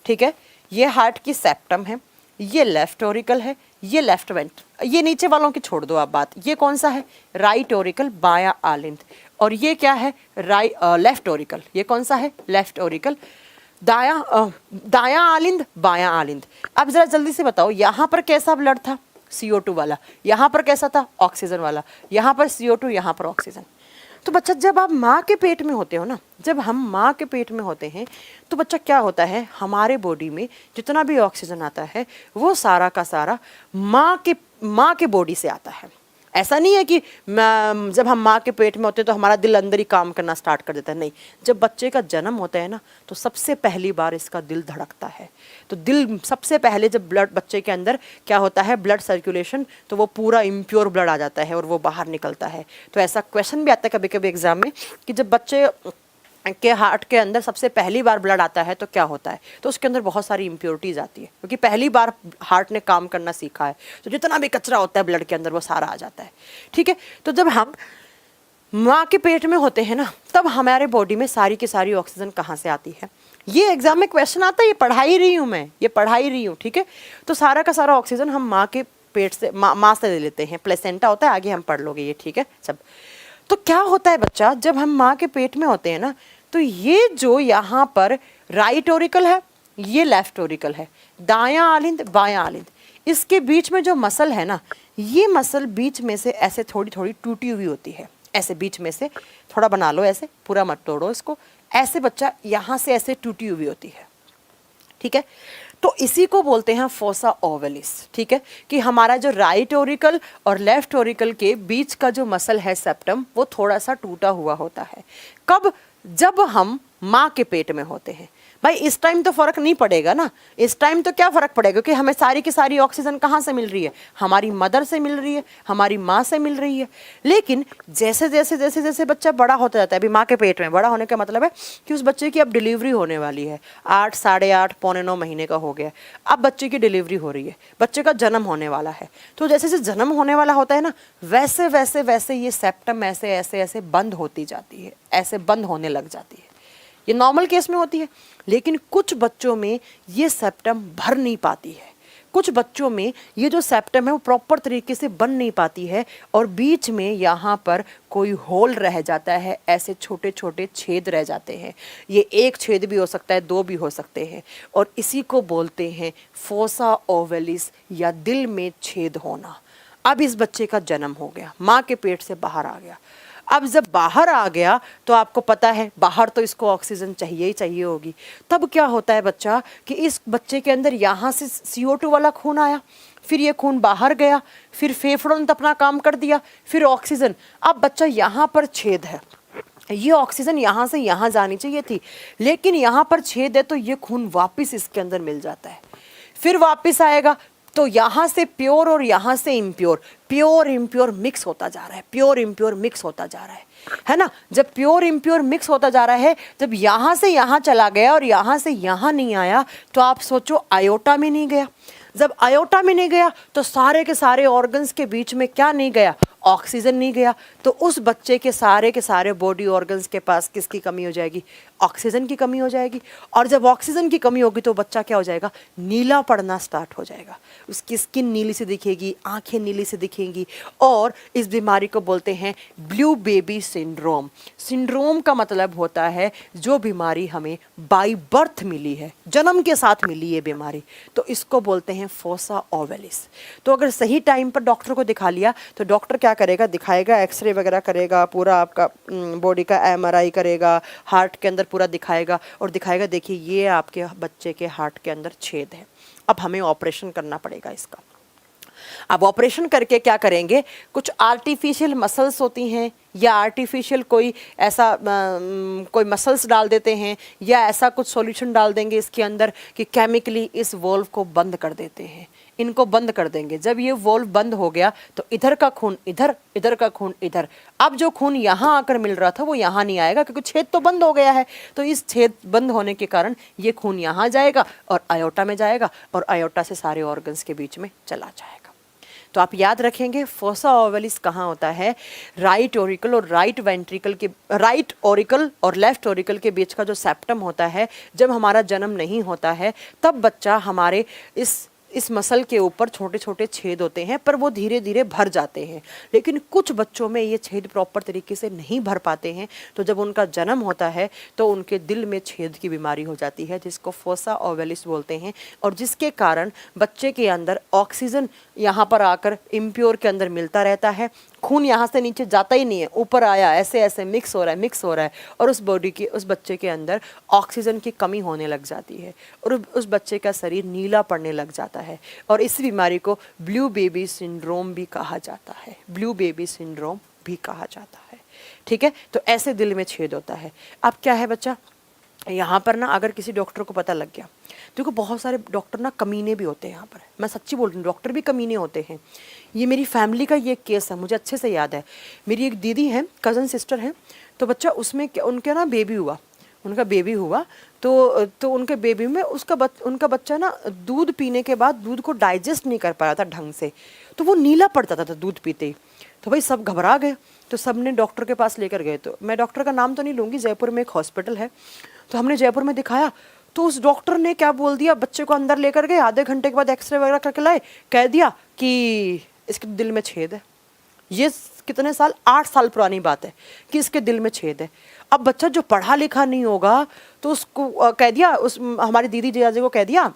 ठीक है, ये हार्ट की सेप्टम है, ये लेफ्ट ऑरिकल है, ये लेफ्ट वेंट, ये नीचे वालों की छोड़ दो आप बात। ये कौन सा है? राइट ऑरिकल, बायां आलिंद। और ये क्या है? Left auricle. ये कौन सा है? Left auricle. दायां आलिंद, बायां आलिंद। अब जरा जल्दी से बताओ, यहाँ पर कैसा ब्लड था? CO2 वाला। यहाँ पर कैसा था? ऑक्सीजन वाला। यहाँ पर CO2, यहाँ पर ऑक्सीजन। तो बच्चा, जब आप माँ के पेट में होते हो ना, जब हम माँ के पेट में होते हैं तो बच्चा क्या होता है, हमारे बॉडी में जितना भी ऑक्सीजन आता है वो सारा का सारा माँ के बॉडी से आता है। ऐसा नहीं है कि जब हम माँ के पेट में होते हैं तो हमारा दिल अंदर ही काम करना स्टार्ट कर देता है। नहीं, जब बच्चे का जन्म होता है ना तो सबसे पहली बार इसका दिल धड़कता है। तो दिल सबसे पहले, जब ब्लड बच्चे के अंदर क्या होता है, ब्लड सर्कुलेशन, तो वो पूरा इम्प्योर ब्लड आ जाता है और वो बाहर निकलता है। तो ऐसा क्वेश्चन भी आता है कभी कभी एग्जाम में कि जब बच्चे के हार्ट के अंदर सबसे पहली बार ब्लड आता है तो क्या होता है, तो उसके अंदर बहुत सारी इम्प्योरिटीज आती है, क्योंकि पहली बार हार्ट ने काम करना सीखा है। तो जितना भी कचरा होता है ब्लड के अंदर वो सारा आ जाता है। ठीक है, तो जब हम माँ के पेट में होते हैं ना, तब हमारे बॉडी में सारी की सारी ऑक्सीजन कहाँ से आती है? ये एग्जाम में क्वेश्चन आता है, ये पढ़ा ही रही हूँ मैं, ये पढ़ा ही रही हूँ। ठीक है, तो सारा का सारा ऑक्सीजन हम माँ के पेट से, माँ से ले लेते हैं। प्लेसेंटा होता है, आगे हम पढ़ लोगे ये। ठीक है सब। तो क्या होता है बच्चा, जब हम माँ के पेट में होते हैं ना, तो ये जो यहाँ पर राइट ओरिकल है, ये लेफ्ट ओरिकल है, दायां आलिंद बायां आलिंद, इसके बीच में जो मसल है ना, ये मसल बीच में से ऐसे थोड़ी थोड़ी टूटी हुई होती है, ऐसे बीच में से थोड़ा बना लो, ऐसे पूरा मत तोड़ो इसको, ऐसे बच्चा यहाँ से ऐसे टूटी हुई होती है, ठीक है। तो इसी को बोलते हैं फोसा ओवलिस, ठीक है, कि हमारा जो राइट ओरिकल और लेफ्ट ओरिकल के बीच का जो मसल है सेप्टम, वो थोड़ा सा टूटा हुआ होता है। कब? जब हम माँ के पेट में होते हैं। भाई इस टाइम तो फर्क नहीं पड़ेगा ना, इस टाइम तो क्या फर्क पड़ेगा, क्योंकि हमें सारी की सारी ऑक्सीजन कहाँ से मिल रही है, हमारी मदर से मिल रही है, हमारी माँ से मिल रही है। लेकिन जैसे जैसे जैसे जैसे बच्चा बड़ा होता जाता है, अभी माँ के पेट में बड़ा होने का मतलब है कि उस बच्चे की अब डिलीवरी होने वाली है, 8, साढ़े 8, पौने 9 महीने का हो गया, अब बच्चे की डिलीवरी हो रही है, बच्चे का जन्म होने वाला है। तो जैसे जैसे जन्म होने वाला होता है ना, वैसे वैसे वैसे ये सेप्टम ऐसे ऐसे ऐसे बंद होती जाती है, ऐसे बंद होने लग जाती है। ये नॉर्मल केस में होती है, लेकिन कुछ बच्चों में ये सेप्टम भर नहीं पाती है, कुछ बच्चों में ये जो सेप्टम है वो प्रॉपर तरीके से बन नहीं पाती है, और बीच में यहाँ पर कोई होल रह जाता है, ऐसे छोटे छोटे छेद रह जाते हैं। ये एक छेद भी हो सकता है, 2 भी हो सकते हैं, और इसी को बोलते हैं फोसा ओवलिस या दिल में छेद होना। अब इस बच्चे का जन्म हो गया, माँ के पेट से बाहर आ गया। अब जब बाहर आ गया तो आपको पता है बाहर तो इसको ऑक्सीजन चाहिए ही चाहिए होगी। तब क्या होता है बच्चा कि इस बच्चे के अंदर यहाँ से CO2 वाला खून आया, फिर ये खून बाहर गया, फिर फेफड़ों ने अपना काम कर दिया, फिर ऑक्सीजन। अब बच्चा यहाँ पर छेद है, ये ऑक्सीजन यहाँ से यहाँ जानी चाहिए थी, लेकिन यहाँ पर छेद है तो ये खून वापस इसके अंदर मिल जाता है, फिर वापस आएगा तो यहाँ से प्योर और यहाँ से इम्प्योर, प्योर इम्प्योर मिक्स होता जा रहा है, प्योर इम्प्योर मिक्स होता जा रहा है ना। जब प्योर इम्प्योर मिक्स होता जा रहा है, जब यहाँ से यहाँ चला गया और यहाँ से यहाँ नहीं आया, तो आप सोचो आयोटा में नहीं गया। जब आयोटा में नहीं गया तो सारे के सारे ऑर्गन्स के बीच में क्या नहीं गया, ऑक्सीजन नहीं गया। तो उस बच्चे के सारे बॉडी ऑर्गन्स के पास किसकी कमी हो जाएगी, ऑक्सीजन की कमी हो जाएगी। और जब ऑक्सीजन की कमी होगी तो बच्चा क्या हो जाएगा, नीला पड़ना स्टार्ट हो जाएगा, उसकी स्किन नीली से दिखेगी, आंखें नीली से दिखेंगी, और इस बीमारी को बोलते हैं ब्लू बेबी सिंड्रोम। सिंड्रोम का मतलब होता है जो बीमारी हमें बाय बर्थ मिली है, जन्म के साथ मिली है बीमारी, तो इसको बोलते हैं फोसा ओवलिस। तो अगर सही टाइम पर डॉक्टर को दिखा लिया तो डॉक्टर क्या करेगा, दिखाएगा, एक्सरे वगैरह करेगा, पूरा आपका बॉडी का MRI करेगा, हार्ट के अंदर पूरा दिखाएगा और दिखाएगा देखिए ये आपके बच्चे के हार्ट के अंदर छेद है, अब हमें ऑपरेशन करना पड़ेगा इसका। अब ऑपरेशन करके क्या करेंगे, कुछ आर्टिफिशियल मसल्स होती हैं या आर्टिफिशियल कोई ऐसा कोई मसल्स डाल देते हैं या ऐसा कुछ सॉल्यूशन डाल देंगे इसके अंदर कि केमिकली इस वॉल्व को बंद कर देते हैं, इनको बंद कर देंगे। जब ये वॉल्व बंद हो गया तो इधर का खून इधर, इधर का खून इधर, अब जो खून यहाँ आकर मिल रहा था वो यहाँ नहीं आएगा क्योंकि छेद तो बंद हो गया है। तो इस छेद बंद होने के कारण ये खून यहाँ जाएगा और आयोटा में जाएगा और आयोटा से सारे ऑर्गन्स के बीच में चला जाएगा। तो आप याद रखेंगे फोसा ओवलिस कहाँ होता है, राइट ओरिकल और राइट वेंट्रिकल के, राइट ओरिकल और लेफ्ट ओरिकल के बीच का जो सेप्टम होता है। जब हमारा जन्म नहीं होता है तब बच्चा हमारे इस मसल के ऊपर छोटे छोटे छेद होते हैं, पर वो धीरे धीरे भर जाते हैं। लेकिन कुछ बच्चों में ये छेद प्रॉपर तरीके से नहीं भर पाते हैं, तो जब उनका जन्म होता है तो उनके दिल में छेद की बीमारी हो जाती है जिसको फोसा ओवलिस बोलते हैं, और जिसके कारण बच्चे के अंदर ऑक्सीजन यहाँ पर आकर इम्प्योर के अंदर मिलता रहता है, खून यहाँ से नीचे जाता ही नहीं है, ऊपर आया ऐसे ऐसे मिक्स हो रहा है और उस बॉडी के, उस बच्चे के अंदर ऑक्सीजन की कमी होने लग जाती है और उस बच्चे का शरीर नीला पड़ने लग जाता है। और इस बीमारी को ब्लू बेबी सिंड्रोम भी कहा जाता है, ब्लू बेबी सिंड्रोम भी कहा जाता है। ठीक है, तो ऐसे दिल में छेद होता है। अब क्या है बच्चा, यहाँ पर ना अगर किसी डॉक्टर को पता लग गया, देखो बहुत सारे डॉक्टर ना कमीने भी होते हैं यहाँ पर, मैं सच्ची बोल रही हूँ, डॉक्टर भी कमीने होते हैं। ये मेरी फैमिली का ये केस है, मुझे अच्छे से याद है। मेरी एक दीदी है, कज़न सिस्टर है, तो बच्चा उसमें उनके ना बेबी हुआ, उनका बेबी हुआ तो उनके बेबी में उनका बच्चा ना दूध पीने के बाद दूध को डाइजेस्ट नहीं कर पा रहा था ढंग से, तो वो नीला पड़ता था दूध पीते ही। तो भाई सब घबरा गए, तो सब ने डॉक्टर के पास लेकर गए। तो मैं डॉक्टर का नाम तो नहीं लूँगी, जयपुर में एक हॉस्पिटल है, तो हमने जयपुर में दिखाया। तो उस डॉक्टर ने क्या बोल दिया, बच्चे को अंदर लेकर गए, आधे घंटे के बाद एक्सरे वगैरह करके लाए, कह दिया कि इसके दिल में छेद है। ये कितने साल, 8 साल पुरानी बात है कि इसके दिल में छेद है। अब बच्चा जो पढ़ा लिखा नहीं होगा तो उसको कह दिया, उस हमारी दीदी जियाजी को कह दिया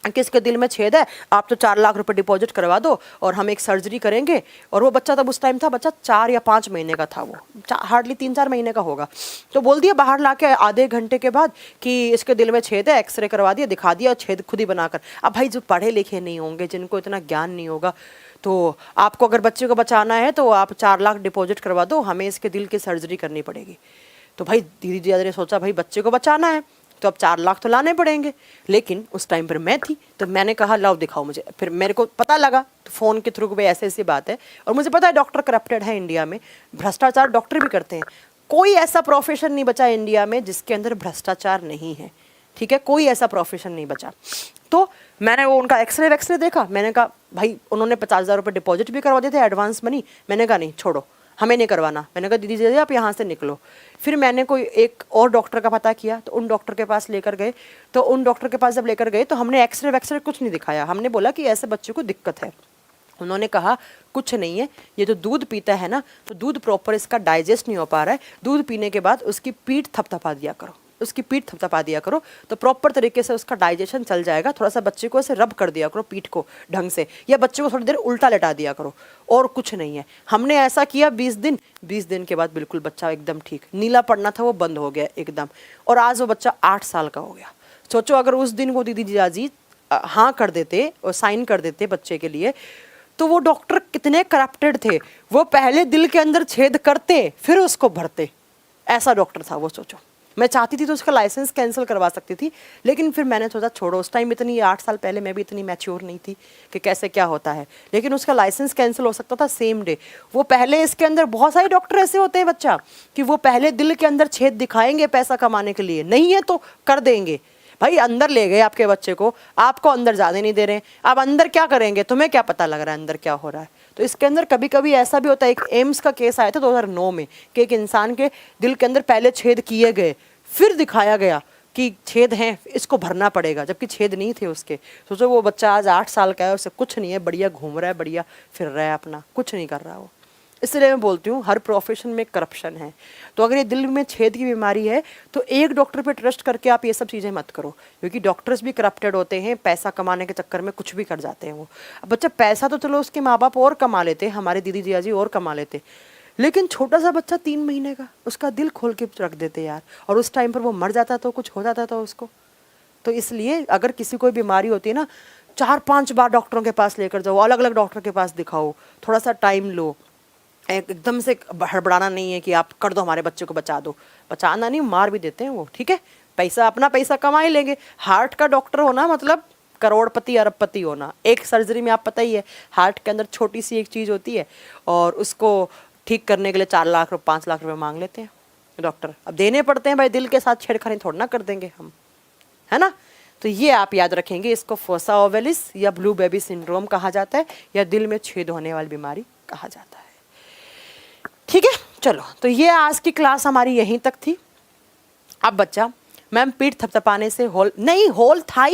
कि इसके दिल में छेद है, आप तो 4 लाख रुपए डिपॉजिट करवा दो और हम एक सर्जरी करेंगे। और वो बच्चा तब उस टाइम था, बच्चा 4 या 5 महीने का था, वो हार्डली 3-4 महीने का होगा। तो बोल दिया बाहर लाके आधे घंटे के बाद कि इसके दिल में छेद है, एक्सरे करवा दिया, दिखा दिया छेद खुद ही बनाकर। अब भाई जो पढ़े लिखे नहीं होंगे, जिनको इतना ज्ञान नहीं होगा, तो आपको अगर बच्चे को बचाना है तो आप 4 लाख डिपॉजिट करवा दो, हमें इसके दिल की सर्जरी करनी पड़ेगी। तो भाई दीदी जी ने सोचा भाई बच्चे को बचाना है तो अब 4 लाख तो लाने पड़ेंगे। लेकिन उस टाइम पर मैं थी तो मैंने कहा लाओ दिखाओ मुझे। फिर मेरे को पता लगा तो फ़ोन के थ्रू भाई ऐसी बात है, और मुझे पता है डॉक्टर करप्टेड है इंडिया में, भ्रष्टाचार डॉक्टर भी करते हैं। कोई ऐसा प्रोफेशन नहीं बचा इंडिया में जिसके अंदर भ्रष्टाचार नहीं है, ठीक है, कोई ऐसा प्रोफेशन नहीं बचा। तो मैंने वो उनका एक्सरे देखा, मैंने कहा भाई उन्होंने 50,000 रुपये डिपॉजिट भी करवा दिए थे एडवांस मनी। मैंने कहा नहीं छोड़ो, हमें नहीं करवाना। मैंने कहा दीदी जी आप यहाँ से निकलो। फिर मैंने कोई एक और डॉक्टर का पता किया, तो उन डॉक्टर के पास लेकर गए। तो उन डॉक्टर के पास जब लेकर गए तो हमने एक्सरे कुछ नहीं दिखाया। हमने बोला कि ऐसे बच्चे को दिक्कत है। उन्होंने कहा कुछ नहीं है, ये जो दूध पीता है ना, तो दूध प्रॉपर इसका डाइजेस्ट नहीं हो पा रहा है, दूध पीने के बाद उसकी पीठ थपथपा दिया करो, उसकी पीठ थपथपा दिया करो, तो प्रॉपर तरीके से उसका डाइजेशन चल जाएगा। थोड़ा सा बच्चे को ऐसे रब कर दिया करो पीठ को ढंग से, या बच्चे को थोड़ी देर उल्टा लेटा दिया करो, और कुछ नहीं है। हमने ऐसा किया 20 दिन के बाद बिल्कुल बच्चा एकदम ठीक, नीला पड़ना था वो बंद हो गया एकदम, और आज वो बच्चा 8 साल का हो गया। सोचो अगर उस दिन वो दीदी जियाजी हाँ कर देते और साइन कर देते बच्चे के लिए, तो वो डॉक्टर कितने करप्टेड थे, वो पहले दिल के अंदर छेद करते फिर उसको भरते, ऐसा डॉक्टर था वो। सोचो मैं चाहती थी तो उसका लाइसेंस कैंसिल करवा सकती थी, लेकिन फिर मैंने सोचा छोड़ो, उस टाइम इतनी 8 साल पहले मैं भी इतनी मैच्योर नहीं थी कि कैसे क्या होता है, लेकिन उसका लाइसेंस कैंसिल हो सकता था सेम डे। वो पहले इसके अंदर बहुत सारे डॉक्टर ऐसे होते हैं बच्चा कि वो पहले दिल के अंदर छेद दिखाएंगे पैसा कमाने के लिए, नहीं है तो कर देंगे। भाई अंदर ले गए आपके बच्चे को, आपको अंदर जाने नहीं दे रहे हैं, आप अंदर क्या करेंगे, तुम्हें क्या पता लग रहा है अंदर क्या हो रहा है। तो इसके अंदर कभी कभी ऐसा भी होता है, एक एम्स का केस आया था 2009 में कि एक इंसान के दिल के अंदर पहले छेद किए गए, फिर दिखाया गया कि छेद हैं, इसको भरना पड़ेगा, जबकि छेद नहीं थे उसके। सोचो वो बच्चा आज 8 साल का है, उससे कुछ नहीं है, बढ़िया घूम रहा है, बढ़िया फिर रहा है, अपना कुछ नहीं कर रहा वो। इसलिए मैं बोलती हूँ हर प्रोफेशन में करप्शन है। तो अगर ये दिल में छेद की बीमारी है तो एक डॉक्टर पे ट्रस्ट करके आप ये सब चीज़ें मत करो, क्योंकि डॉक्टर्स भी करप्टेड होते हैं, पैसा कमाने के चक्कर में कुछ भी कर जाते हैं वो। अब बच्चा पैसा तो चलो उसके माँ बाप और कमा लेते, हमारे दीदी जिया जी और कमा लेते, लेकिन छोटा सा बच्चा 3 महीने का, उसका दिल खोल के रख देते यार, और उस टाइम पर वो मर जाता तो कुछ हो जाता था उसको। तो इसलिए अगर किसी कोई बीमारी होती है ना, 4-5 बार डॉक्टरों के पास लेकर जाओ, अलग अलग डॉक्टर के पास दिखाओ, थोड़ा सा टाइम लो, एकदम से हड़बड़ाना नहीं है कि आप कर दो हमारे बच्चे को बचा दो। बचाना नहीं, मार भी देते हैं वो, ठीक है, पैसा अपना पैसा कमा ही लेंगे। हार्ट का डॉक्टर होना मतलब करोड़पति अरबपति होना। एक सर्जरी में आप पता ही है हार्ट के अंदर छोटी सी एक चीज़ होती है और उसको ठीक करने के लिए 4 लाख 5 लाख रुपए मांग लेते हैं डॉक्टर। अब देने पड़ते हैं भाई, दिल के साथ छेड़खानी थोड़ा ना कर देंगे हम, है ना। तो ये आप याद रखेंगे, इसको फोसा ओवेलिस या ब्लू बेबी सिंड्रोम कहा जाता है, या दिल में छेद होने वाली बीमारी कहा जाता है। ठीक है, चलो तो ये आज की क्लास हमारी यहीं तक थी। अब बच्चा मैम पीठ थपथपाने से होल नहीं, होल था ही